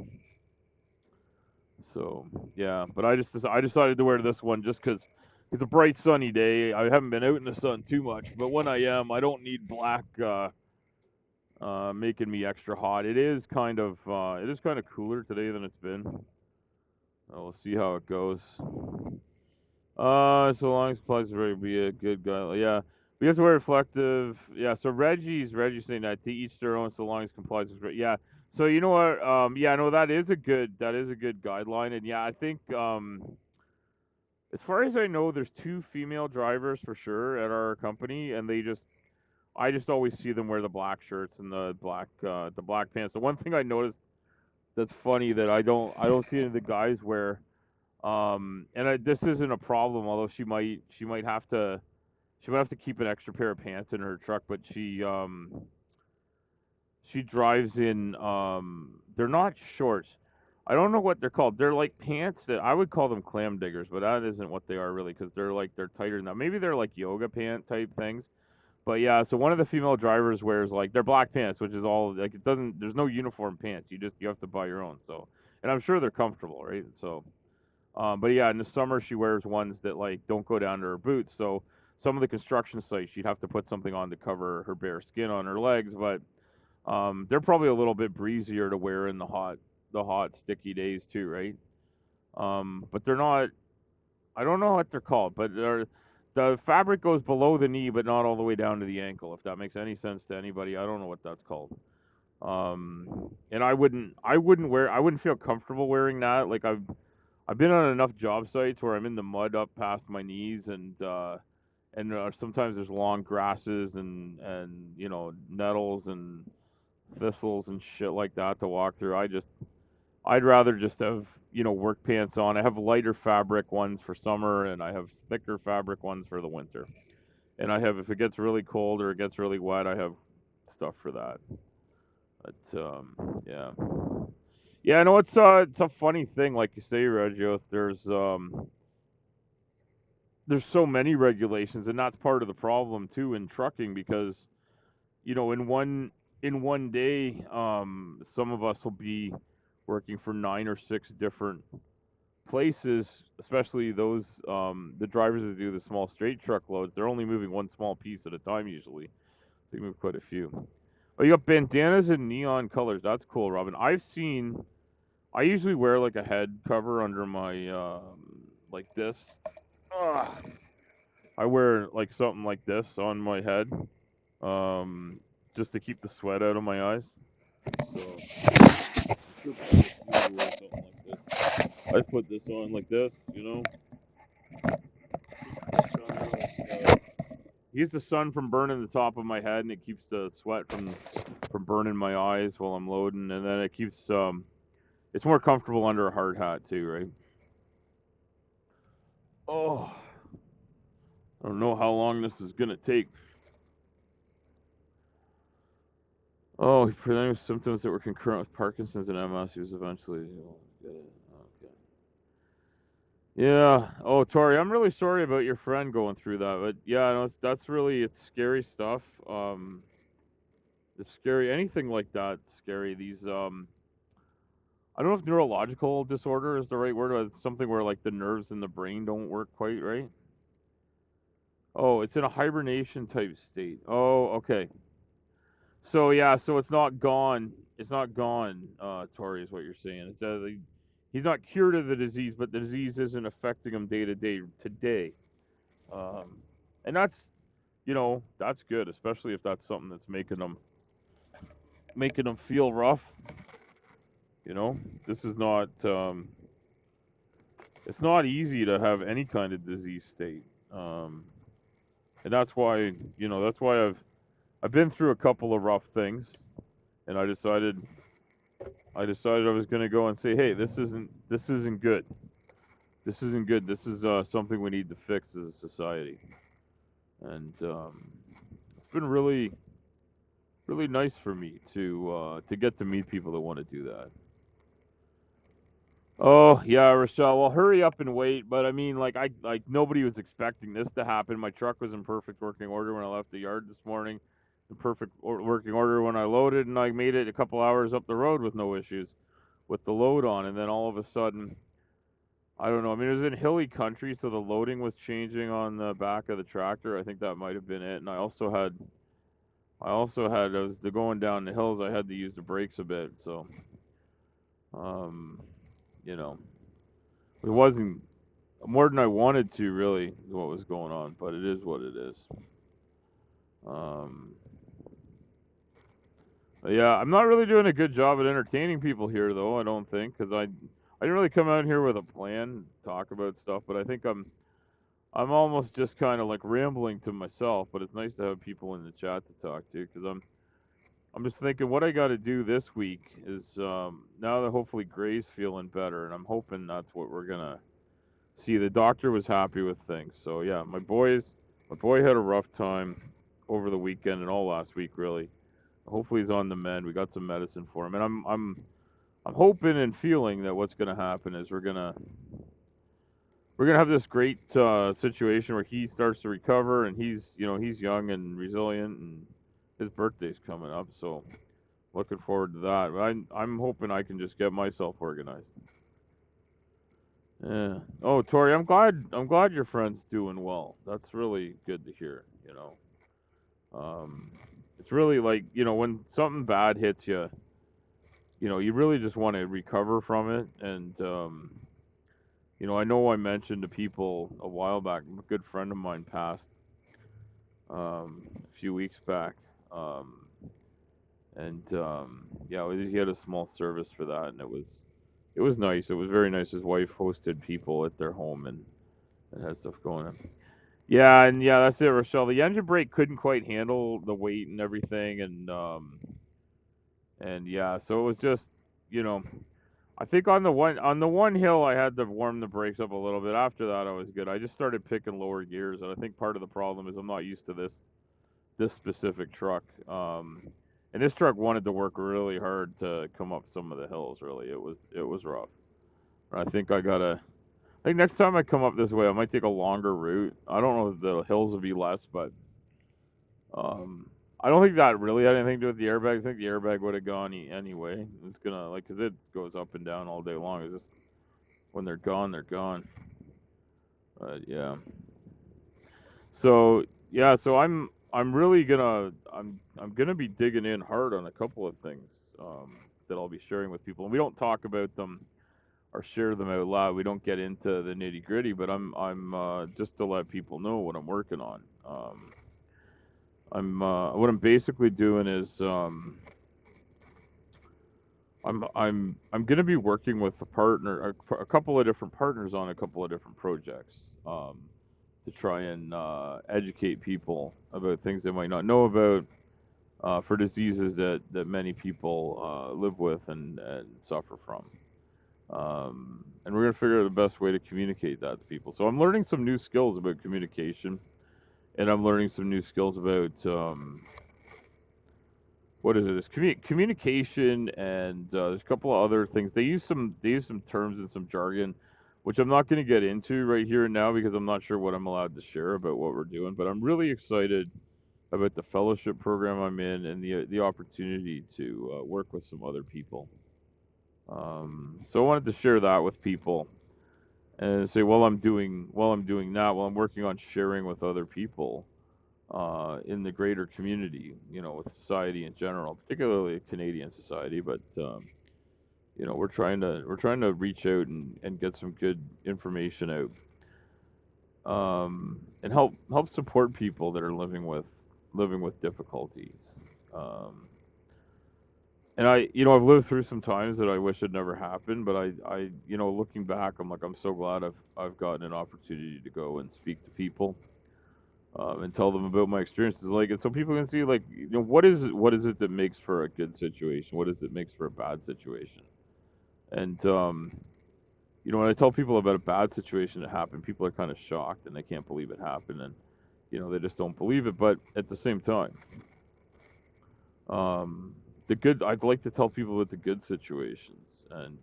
So yeah, but I decided to wear this one just because it's a bright sunny day. I haven't been out in the sun too much, but when I am, I don't need black making me extra hot. It is kind of cooler today than it's been. We'll see how it goes. So long as supplies is ready to be a good guy. Yeah, we have to wear reflective. Yeah, so Reggie's saying that to each their own, so long as compliance is ready. Yeah. So you know what? Yeah, no, that is a good guideline, and yeah, I think as far as I know, there's two female drivers for sure at our company, and I just always see them wear the black shirts and the black pants. The one thing I noticed that's funny that I don't see any of the guys wear. This isn't a problem, although she might have to keep an extra pair of pants in her truck, but she drives in they're not shorts. I don't know what they're called. They're like pants that I would call them clam diggers, but that isn't what they are really because they're tighter than that. Maybe they're like yoga pant type things. But yeah, so one of the female drivers wears like they're black pants, which is all like it doesn't. There's no uniform pants. You have to buy your own. So, and I'm sure they're comfortable, right? So, but yeah, in the summer she wears ones that like don't go down to her boots. So some of the construction sites she'd have to put something on to cover her bare skin on her legs. But they're probably a little bit breezier to wear in the hot sticky days too, right? But they're not. I don't know what they're called, but the fabric goes below the knee, but not all the way down to the ankle. If that makes any sense to anybody, I don't know what that's called. And I wouldn't feel comfortable wearing that. Like I've been on enough job sites where I'm in the mud up past my knees, and sometimes there's long grasses and nettles and thistles and shit like that to walk through. I'd rather just have work pants on. I have lighter fabric ones for summer, and I have thicker fabric ones for the winter. And I have, if it gets really cold or it gets really wet, I have stuff for that. But yeah, yeah. I know it's a funny thing, like you say, Regios. There's so many regulations, and that's part of the problem too in trucking because in one day, some of us will be working for 9 or 6 different places, especially those the drivers that do the small straight truckloads. They're only moving one small piece at a time usually. They move quite a few. Oh, you got bandanas in neon colors. That's cool, Robin. I usually wear like a head cover under my like this. Ugh. I wear like something like this on my head, um, just to keep the sweat out of my eyes. So Trip on if you wear something like this. I put this on like this, you know. Keeps the sun from burning the top of my head, and it keeps the sweat from burning my eyes while I'm loading, and then it keeps it's more comfortable under a hard hat too, right? Oh, I don't know how long this is gonna take. Oh, he presented with symptoms that were concurrent with Parkinson's and MS. He was eventually get it. Okay. Yeah. Oh, Tori, I'm really sorry about your friend going through that, but yeah, no, that's really it's scary stuff. It's scary. Anything like that, scary. These I don't know if neurological disorder is the right word, but it's something where like the nerves in the brain don't work quite right. Oh, it's in a hibernation type state. Oh, okay. So yeah, so it's not gone. It's not gone. Tori is what you're saying. It's he's not cured of the disease, but the disease isn't affecting him day to day today. Um, and that's that's good, especially if that's something that's making them feel rough. You know, this is not. It's not easy to have any kind of disease state. Um, and that's why I've been through a couple of rough things, and I decided I was going to go and say, hey, this isn't good. This isn't good. This is something we need to fix as a society. And it's been really really nice for me to get to meet people that want to do that. Oh yeah, Rochelle. Well, hurry up and wait. But I mean, like nobody was expecting this to happen. My truck was in perfect working order when I left the yard this morning. In perfect working order when I loaded, and I made it a couple hours up the road with no issues with the load on. And then all of a sudden, I don't know. I mean, it was in hilly country, so the loading was changing on the back of the tractor. I think that might have been it. And as the going down the hills, I had to use the brakes a bit. So, um, you know, it wasn't more than I wanted to really what was going on, but it is what it is. Um, yeah, I'm not really doing a good job at entertaining people here, though. I don't think because I didn't really come out here with a plan to talk about stuff, but I think I'm almost just kind of like rambling to myself. But it's nice to have people in the chat to talk to because I'm just thinking what I got to do this week is now that hopefully Gray's feeling better, and I'm hoping that's what we're gonna see. The doctor was happy with things, so yeah, my boy had a rough time over the weekend and all last week really. Hopefully he's on the mend. We got some medicine for him, and I'm hoping and feeling that what's gonna happen is we're gonna have this great situation where he starts to recover, and he's young and resilient, and his birthday's coming up, so looking forward to that. I'm hoping I can just get myself organized. Yeah. Oh, Tori, I'm glad your friend's doing well. That's really good to hear. It's really like when something bad hits you, you really just want to recover from it. And I know I mentioned to people a while back. A good friend of mine passed a few weeks back. And yeah, he had a small service for that, and it was nice. It was very nice. His wife hosted people at their home and had stuff going on. Yeah, and yeah, that's it, Rochelle. The engine brake couldn't quite handle the weight and everything, and yeah, so it was just, you know, I think on the one hill I had to warm the brakes up a little bit. After that, I was good. I just started picking lower gears, and I think part of the problem is I'm not used to this specific truck. And this truck wanted to work really hard to come up some of the hills. Really, it was rough. I think next time I come up this way, I might take a longer route. I don't know if the hills will be less, but um, I don't think that really had anything to do with the airbag. I think the airbag would have gone anyway. It's gonna because it goes up and down all day long. It's just when they're gone, they're gone. But yeah. So yeah, so I'm really I'm gonna be digging in hard on a couple of things that I'll be sharing with people. And we don't talk about them or share them out loud. We don't get into the nitty gritty, but I'm just to let people know what I'm working on. What I'm basically doing is I'm going to be working with a couple of different partners on a couple of different projects, to try and educate people about things they might not know about, for diseases that many people live with and suffer from. And we're going to figure out the best way to communicate that to people. So I'm learning some new skills about communication, and I'm learning some new skills about what is it? It's communication, and there's a couple of other things. They use some terms and some jargon, which I'm not going to get into right here and now because I'm not sure what I'm allowed to share about what we're doing. But I'm really excited about the fellowship program I'm in and the opportunity to work with some other people. So I wanted to share that with people and say while I'm doing that, while I'm working on sharing with other people in the greater community, with society in general, particularly Canadian society. But we're trying to reach out and get some good information out, and help support people that are living with difficulties. Um, and I've lived through some times that I wish had never happened, but looking back, I'm like, I'm so glad I've gotten an opportunity to go and speak to people, and tell them about my experiences, like, and so people can see, like, what is it that makes for a good situation, what is it makes for a bad situation, and when I tell people about a bad situation that happened, people are kind of shocked and they can't believe it happened, and they just don't believe it. But at the same time, um, I'd like to tell people about the good situations, and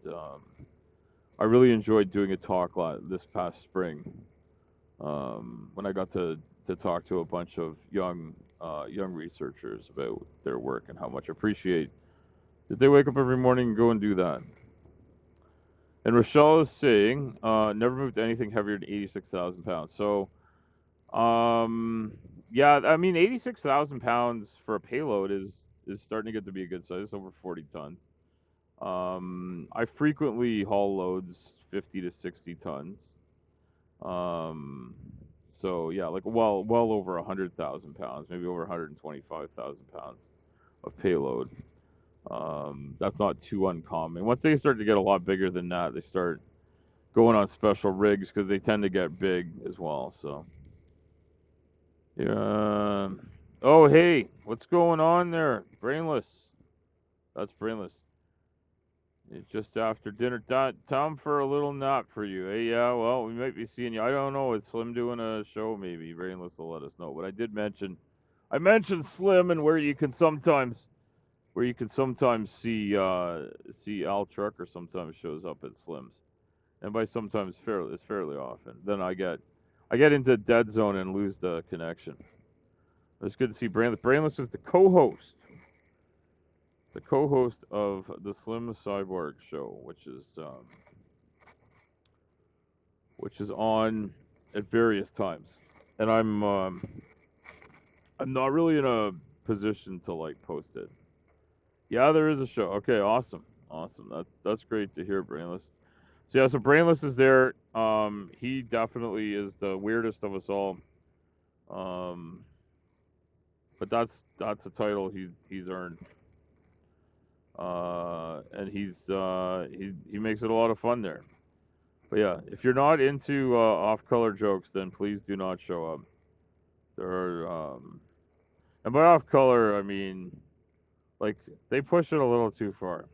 I really enjoyed doing a talk this past spring, when I got to talk to a bunch of young researchers about their work and how much I appreciate that they wake up every morning and go and do that. And Rochelle is saying, never moved anything heavier than 86,000 pounds. So, um, yeah, I mean, 86,000 pounds for a payload is starting to get to be a good size. It's over 40 tons. I frequently haul loads 50 to 60 tons. Um, so yeah, like well over 100,000 pounds, maybe over 125,000 pounds of payload. That's not too uncommon. Once they start to get a lot bigger than that, they start going on special rigs because they tend to get big as well. So yeah. Oh hey, what's going on there, Brainless? That's Brainless. It's just after dinner. Time for a little nap for you. Hey, yeah, well, we might be seeing you. I don't know. Is Slim doing a show? Maybe Brainless will let us know. But I mentioned Slim and where you can sometimes see Al Trucker sometimes shows up at Slim's, and by sometimes it's fairly often. Then I get into dead zone and lose the connection. It's good to see Brainless. Brainless is the co-host of the Slim Cyborg Show, which is on at various times, and I'm not really in a position to like post it. Yeah, there is a show. Okay, awesome, awesome. That's great to hear, Brainless. So yeah, so Brainless is there. He definitely is the weirdest of us all. Um, but that's a title he's earned. And he makes it a lot of fun there. But yeah, if you're not into off-color jokes, then please do not show up. There are, and by off-color I mean like they push it a little too far.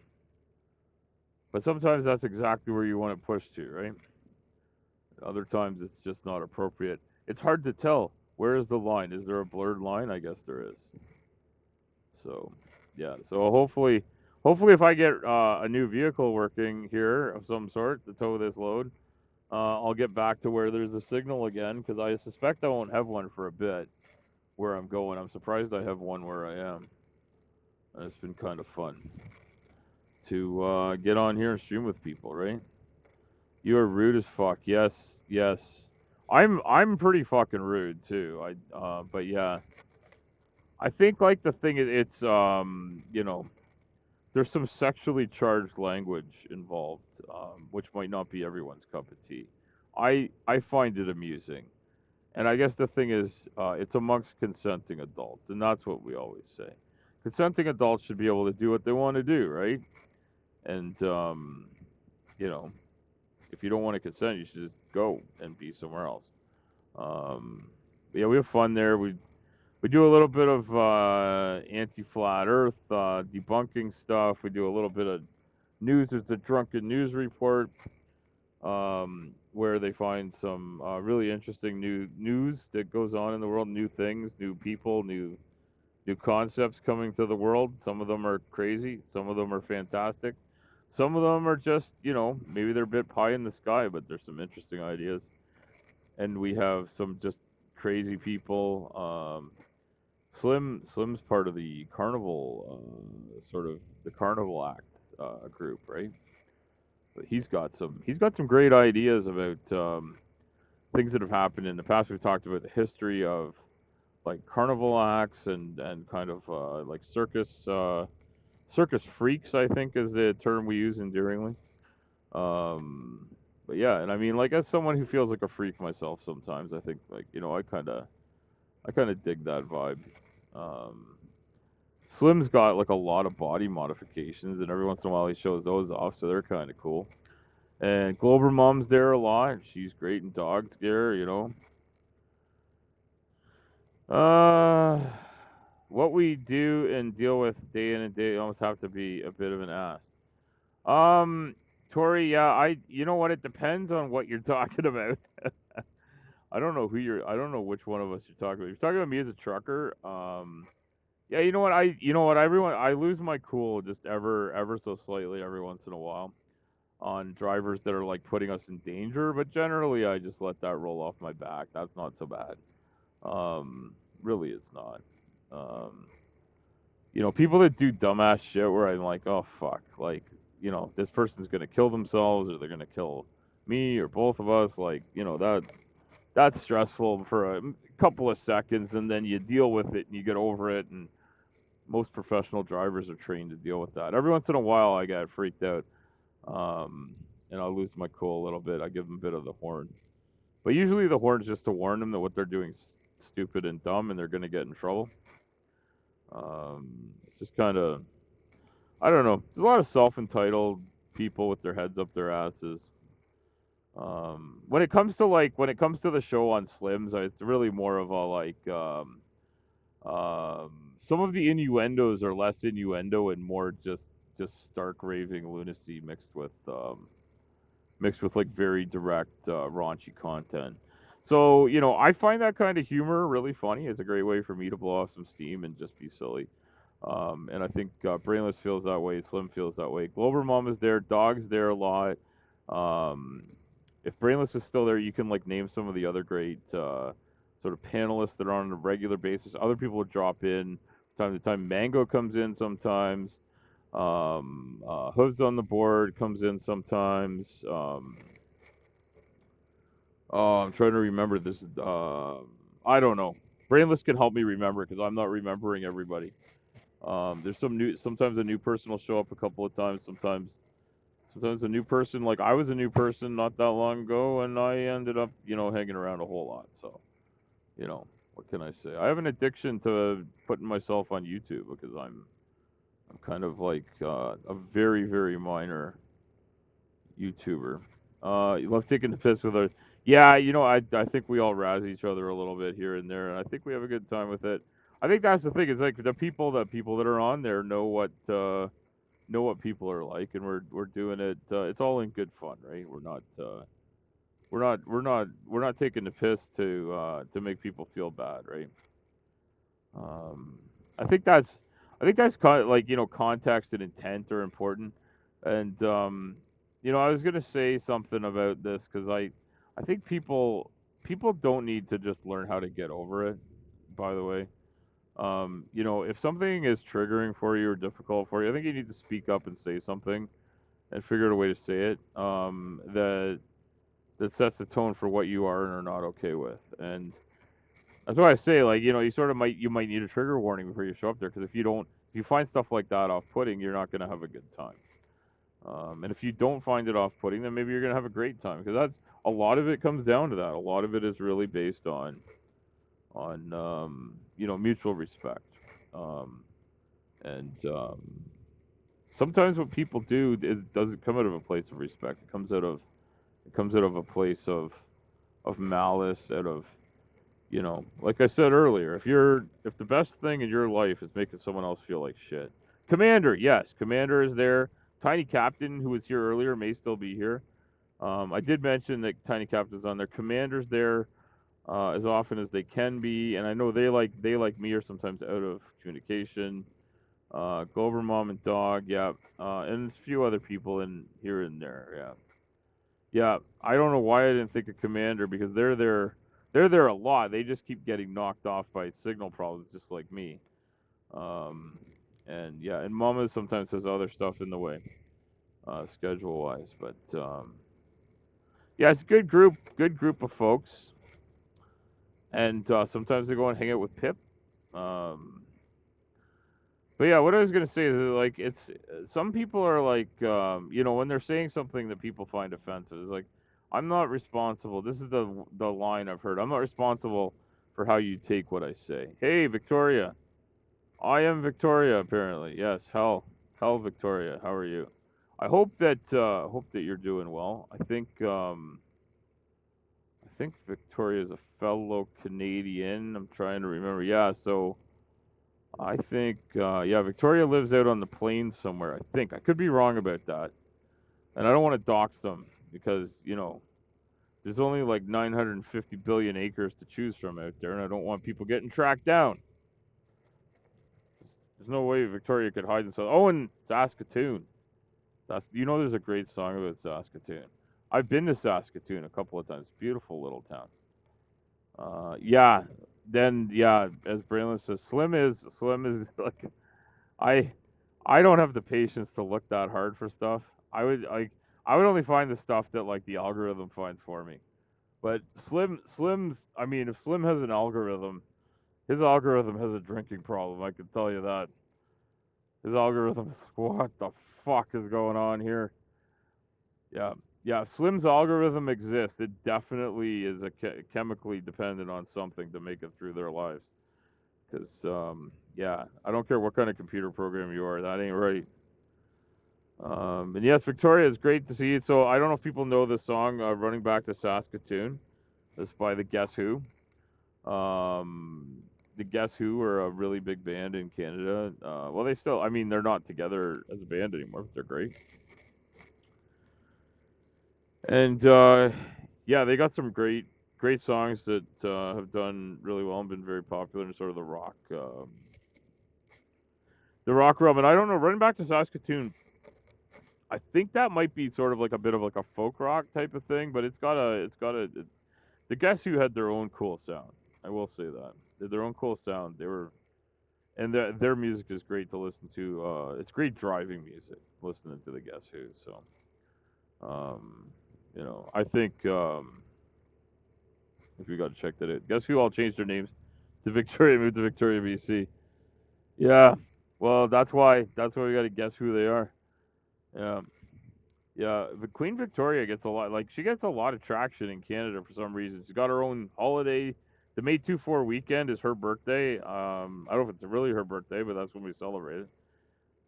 But sometimes that's exactly where you want it pushed to, right? Other times it's just not appropriate. It's hard to tell. Where is the line? Is there a blurred line? I guess there is. So, yeah. So hopefully, if I get a new vehicle working here of some sort to tow this load, I'll get back to where there's a signal again because I suspect I won't have one for a bit where I'm going. I'm surprised I have one where I am. And it's been kind of fun to get on here and stream with people, right? You are rude as fuck. Yes, yes. I'm pretty fucking rude too. But yeah, I think like the thing is it's there's some sexually charged language involved, which might not be everyone's cup of tea. I find it amusing, and I guess the thing is it's amongst consenting adults, and that's what we always say. Consenting adults should be able to do what they want to do, right? And you know, if you don't want to consent, you should just go and be somewhere else. Um, but yeah, we have fun there. We do a little bit of anti-flat Earth debunking stuff. We do a little bit of news. It's the Drunken News Report, where they find some really interesting new news that goes on in the world, new things, new people, new concepts coming to the world. Some of them are crazy. Some of them are fantastic. Some of them are just, maybe they're a bit pie in the sky, but there's some interesting ideas. And we have some just crazy people. Slim's part of the Carnival, sort of the Carnival Act group, right? But he's got some great ideas about things that have happened in the past. We've talked about the history of like carnival acts and kind of like circus freaks, I think is the term we use endearingly. Um, but yeah, and I mean, like as someone who feels like a freak myself, sometimes I think like I kind of dig that vibe. Um, Slim's got like a lot of body modifications, and every once in a while he shows those off, so they're kind of cool. And Glober Mom's there a lot. She's great in dog scare. Uh, what we do and deal with day in and day almost have to be a bit of an ass. Um, Tori, yeah, you know what? It depends on what you're talking about. I don't know which one of us you're talking about. You're talking about me as a trucker. Yeah, I lose my cool just ever so slightly every once in a while on drivers that are like putting us in danger, but generally I just let that roll off my back. That's not so bad. Really it's not. Um, people that do dumbass shit where I'm like, oh fuck, like, this person's gonna kill themselves or they're gonna kill me or both of us, like, that's stressful for a couple of seconds and then you deal with it and you get over it and most professional drivers are trained to deal with that. Every once in a while I get freaked out. And I'll lose my cool a little bit. I give them a bit of the horn. But usually the horn's just to warn them that what they're doing is stupid and dumb and they're gonna get in trouble. It's just kind of, I don't know. There's a lot of self-entitled people with their heads up their asses. When it comes to the show on Slims, it's really more of a like, some of the innuendos are less innuendo and more just stark raving lunacy mixed with like very direct raunchy content. So I find that kind of humor really funny. It's a great way for me to blow off some steam and just be silly. And I think Brainless feels that way. Slim feels that way. Glober Mom is there. Dog's there a lot. Um, if Brainless is still there, you can like name some of the other great sort of panelists that are on a regular basis. Other people would drop in from time to time. Mango comes in sometimes. Hooves on the board comes in sometimes. Oh, I'm trying to remember this. I don't know. Brainless can help me remember because I'm not remembering everybody. There's sometimes a new person will show up a couple of times. Sometimes a new person, like I was a new person not that long ago, and I ended up, hanging around a whole lot. So, what can I say? I have an addiction to putting myself on YouTube because I'm kind of like a very very minor YouTuber. You love taking the piss with others. Yeah, I think we all razz each other a little bit here and there, and I think we have a good time with it. I think that's the thing. Is like the people that are on there know what people are like, and we're doing it. It's all in good fun, right? We're not taking the piss to make people feel bad, right? Um, I think that's like context and intent are important, and I was gonna say something about this because I think people don't need to just learn how to get over it. By the way, if something is triggering for you or difficult for you, I think you need to speak up and say something and figure out a way to say it that sets the tone for what you are and are not okay with. And that's why I say, like, you might need a trigger warning before you show up there because if you find stuff like that off-putting, you're not gonna have a good time. And if you don't find it off-putting, then maybe you're gonna have a great time because that's a lot of it comes down to that. A lot of it is really based on mutual respect. Um, and sometimes what people do, it doesn't come out of a place of respect. It comes out of a place of malice, out of, like I said earlier, if the best thing in your life is making someone else feel like shit. Commander, yes, Commander is there. Tiny Captain, who was here earlier, may still be here. I did mention that Tiny Captain's on there. Commander's there as often as they can be, and I know they like me are sometimes out of communication. Glover Mom and Dog, yeah, and a few other people in here and there, yeah. Yeah, I don't know why I didn't think of Commander because they're there. They're there a lot. They just keep getting knocked off by signal problems, just like me. Um, and yeah, and Mama sometimes has other stuff in the way, schedule wise. But yeah, it's a good group of folks. And sometimes they go and hang out with Pip. Um, but yeah, what I was gonna say is that, like it's some people are like when they're saying something that people find offensive, it's like I'm not responsible. This is the line I've heard. I'm not responsible for how you take what I say. Hey, Victoria. I am Victoria apparently. Yes, hell Victoria. How are you? I hope that you're doing well. I think Victoria is a fellow Canadian. I'm trying to remember. Yeah, so I think, yeah, Victoria lives out on the plains somewhere. I think I could be wrong about that, and I don't want to dox them because there's only like 950 billion acres to choose from out there, and I don't want people getting tracked down. There's no way Victoria could hide themselves. Oh, and Saskatoon. There's a great song about Saskatoon. I've been to Saskatoon a couple of times. Beautiful little town. Yeah. Then yeah, as Braylon says, Slim is like I I don't have the patience to look that hard for stuff. I would only find the stuff that like the algorithm finds for me. But Slim's I mean if Slim has an algorithm, his algorithm has a drinking problem, I can tell you that. His algorithm is what the fuck is going on here? Yeah. Yeah, if Slim's algorithm exists, it definitely is chemically dependent on something to make it through their lives. Because, yeah, I don't care what kind of computer program you are, that ain't right. And yes, Victoria, it's great to see you. So I don't know if people know the song "Running Back to Saskatoon." That's by the Guess Who. Um, the Guess Who are a really big band in Canada. Well, I mean, they're not together as a band anymore, but they're great. And yeah, they got some great songs that have done really well and been very popular in sort of the rock realm. And I don't know, running back to Saskatoon, I think that might be sort of like a bit of like a folk rock type of thing, but the Guess Who had their own cool sound. I will say that. They had their own cool sound. And their music is great to listen to. It's great driving music listening to the Guess Who. So, um, I think if you got to check that out. Guess Who all changed their names to Victoria, moved to Victoria, BC. Yeah. Well, that's why we got to guess who they are. Yeah. Yeah, the Queen Victoria gets a lot, like she gets a lot of traction in Canada for some reason. She's got her own holiday. The May 24 weekend is her birthday. I don't know if it's really her birthday, but that's when we celebrate it.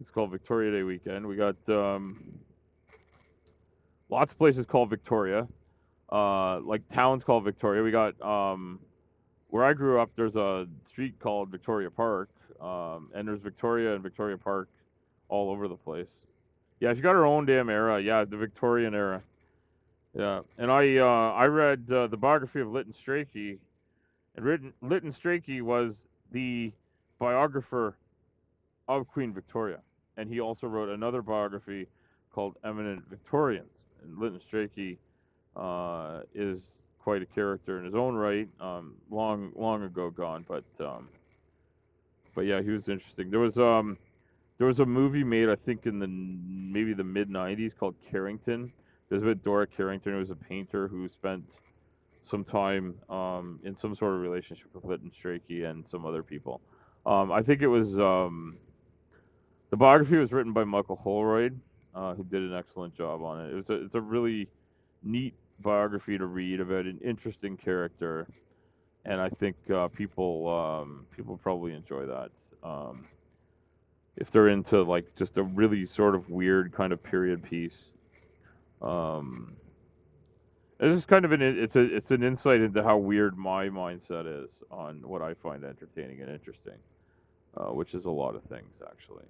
It's called Victoria Day weekend. We got lots of places called Victoria, like towns called Victoria. We got where I grew up. There's a street called Victoria Park, and there's Victoria and Victoria Park all over the place. Yeah, she got her own damn era. Yeah, the Victorian era. Yeah, and I read the biography of Lytton Strachey, and Lytton Strachey was the biographer of Queen Victoria, and he also wrote another biography called Eminent Victorians. And Lytton Strachey is quite a character in his own right. Long ago gone, but yeah, he was interesting. There was a movie made, I think, in maybe the mid '90s called Carrington. It was with Dora Carrington, who was a painter who spent some time in some sort of relationship with Lytton Strachey and some other people. I think it was the biography was written by Michael Holroyd, who did an excellent job on it. It's a really neat biography to read about an interesting character, and I think people probably enjoy that. Um, if they're into like just a really sort of weird kind of period piece. Um, it's just kind of it's an insight into how weird my mindset is on what I find entertaining and interesting, which is a lot of things actually.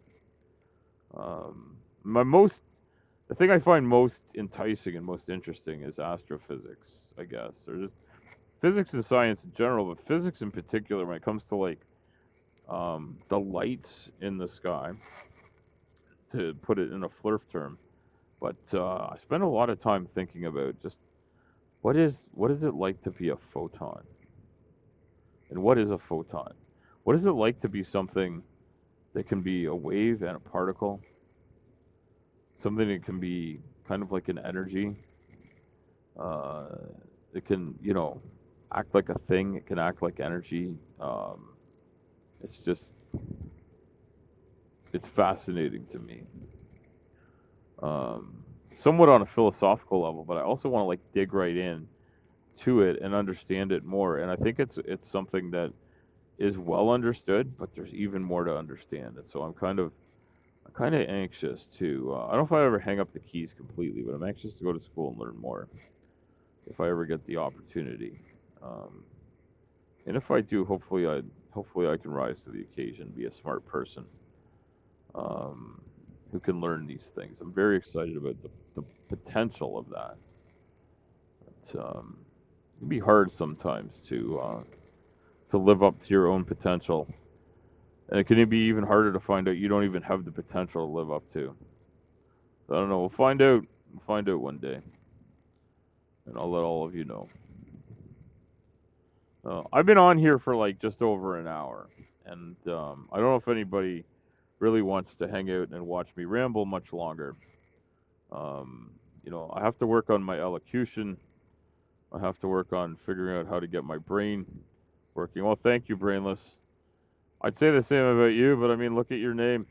My most The thing I find most enticing and most interesting is astrophysics, I guess, or just physics and science in general, but physics in particular when it comes to like the lights in the sky, to put it in a flurf term. But I spend a lot of time thinking about just what is it like to be a photon, and what is a photon? What is it like to be something that can be a wave and a particle, something that can be kind of like an energy. Uh, it can, act like a thing. It can act like energy. It's just, it's fascinating to me. Somewhat on a philosophical level, but I also want to like dig right in to it and understand it more. And I think it's something that is well understood, but there's even more to understand. And so I'm kind of anxious to. I don't know if I ever hang up the keys completely, but I'm anxious to go to school and learn more if I ever get the opportunity. Um, and if I do, hopefully I can rise to the occasion, be a smart person um, who can learn these things. I'm very excited about the potential of that. It can be hard sometimes to live up to your own potential, and it can be even harder to find out you don't even have the potential to live up to. So I don't know. We'll find out. We'll find out one day, and I'll let all of you know. I've been on here for like just over an hour, and I don't know if anybody really wants to hang out and watch me ramble much longer. Um, I have to work on my elocution. I have to work on figuring out how to get my brain working. Well, thank you, Brainless. I'd say the same about you, but I mean, look at your name.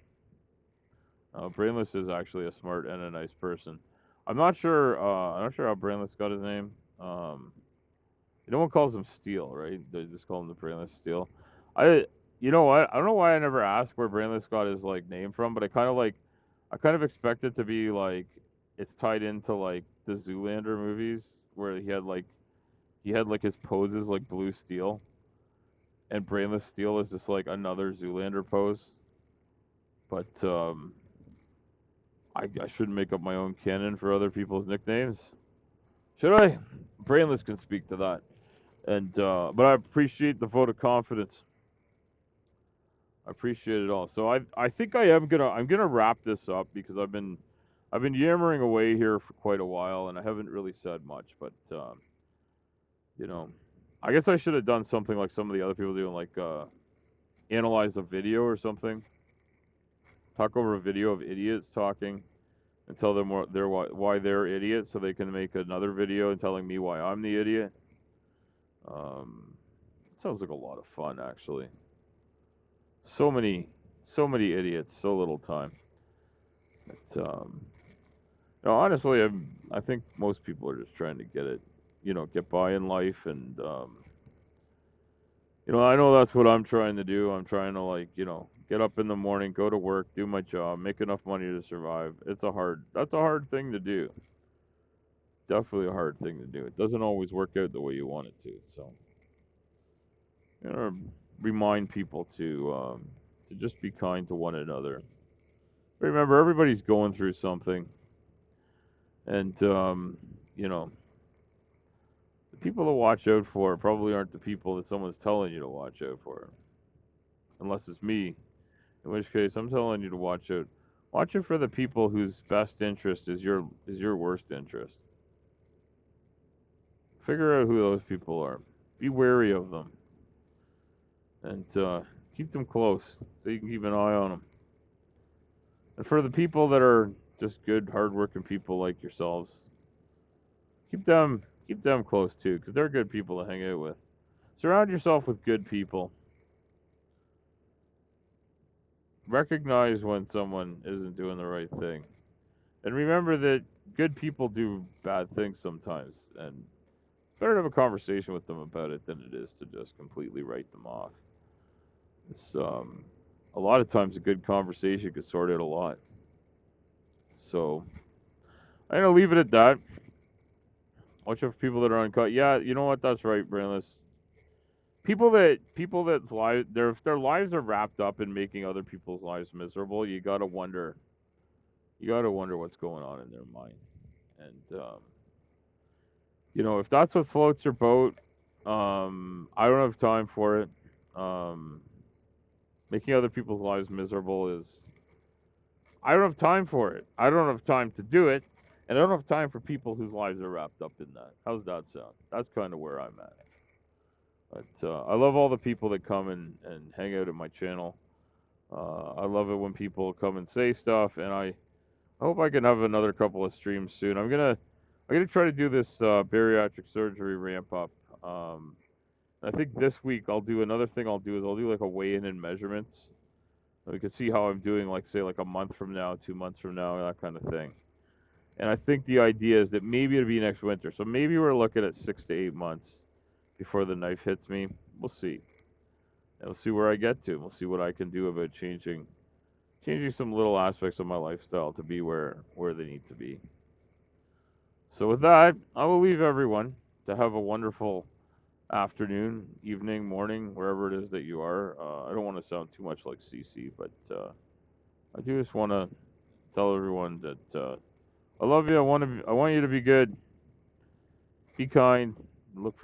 Brainless is actually a smart and a nice person. I'm not sure. I'm not sure how Brainless got his name. Um, No one calls him Steel, right? They just call him the Brainless Steel. I, you know what? I don't know why I never asked where Brainless got his like name from, but I kind of expect it to be like it's tied into like the Zoolander movies where he had like his poses like Blue Steel, and Brainless Steel is just like another Zoolander pose. But I shouldn't make up my own canon for other people's nicknames, should I? Brainless can speak to that. And but I appreciate the vote of confidence. I appreciate it all. So I think I'm gonna wrap this up because I've been yammering away here for quite a while and I haven't really said much. But you know, I guess I should have done something like some of the other people do, like analyze a video or something, talk over a video of idiots talking, and tell them why they're idiots, so they can make another video telling me why I'm the idiot. It sounds like a lot of fun, actually. So many, so many idiots, so little time. But, honestly, I think most people are just trying to get by in life, and I know that's what I'm trying to do. I'm trying to get up in the morning, go to work, do my job, make enough money to survive. That's a hard thing to do. Definitely a hard thing to do. It doesn't always work out the way you want it to. So, remind people to just be kind to one another. Remember, everybody's going through something, and the people to watch out for probably aren't the people that someone's telling you to watch out for, unless it's me. In which case, I'm telling you to watch out. Watch out for the people whose best interest is your worst interest. Figure out who those people are. Be wary of them, and keep them close so you can keep an eye on them. And for the people that are just good, hardworking people like yourselves, keep them close too, because they're good people to hang out with. Surround yourself with good people. Recognize when someone isn't doing the right thing, and remember that good people do bad things sometimes, and it's better to have a conversation with them about it than it is to just completely write them off. It's a lot of times a good conversation could sort out a lot. So I'm gonna leave it at that. Watch out for people that are uncut. Yeah, you know what? That's right, Brainless. People that's their lives are wrapped up in making other people's lives miserable. You gotta wonder what's going on in their mind. And if that's what floats your boat, I don't have time for it. Um, Making other people's lives miserable is I don't have time for it. I don't have time to do it, and I don't have time for people whose lives are wrapped up in that. How's that sound? That's kind of where I'm at. But I love all the people that come and hang out at my channel. I love it when people come and say stuff, and I hope I can have another couple of streams soon. I'm gonna try to do this bariatric surgery ramp up. I think this week I'll do another thing. I'll do like a weigh-in and measurements. We can see how I'm doing, like say like a month from now, 2 months from now, that kind of thing. And I think the idea is that maybe it'll be next winter. So maybe we're looking at 6 to 8 months before the knife hits me. We'll see. And we'll see where I get to. We'll see what I can do about changing some little aspects of my lifestyle to be where they need to be. So with that, I will leave everyone to have a wonderful afternoon, evening, morning, wherever it is that you are. I don't want to sound too much like CC, but I do just want to tell everyone that I love you. I want you to be good. Be kind. Look for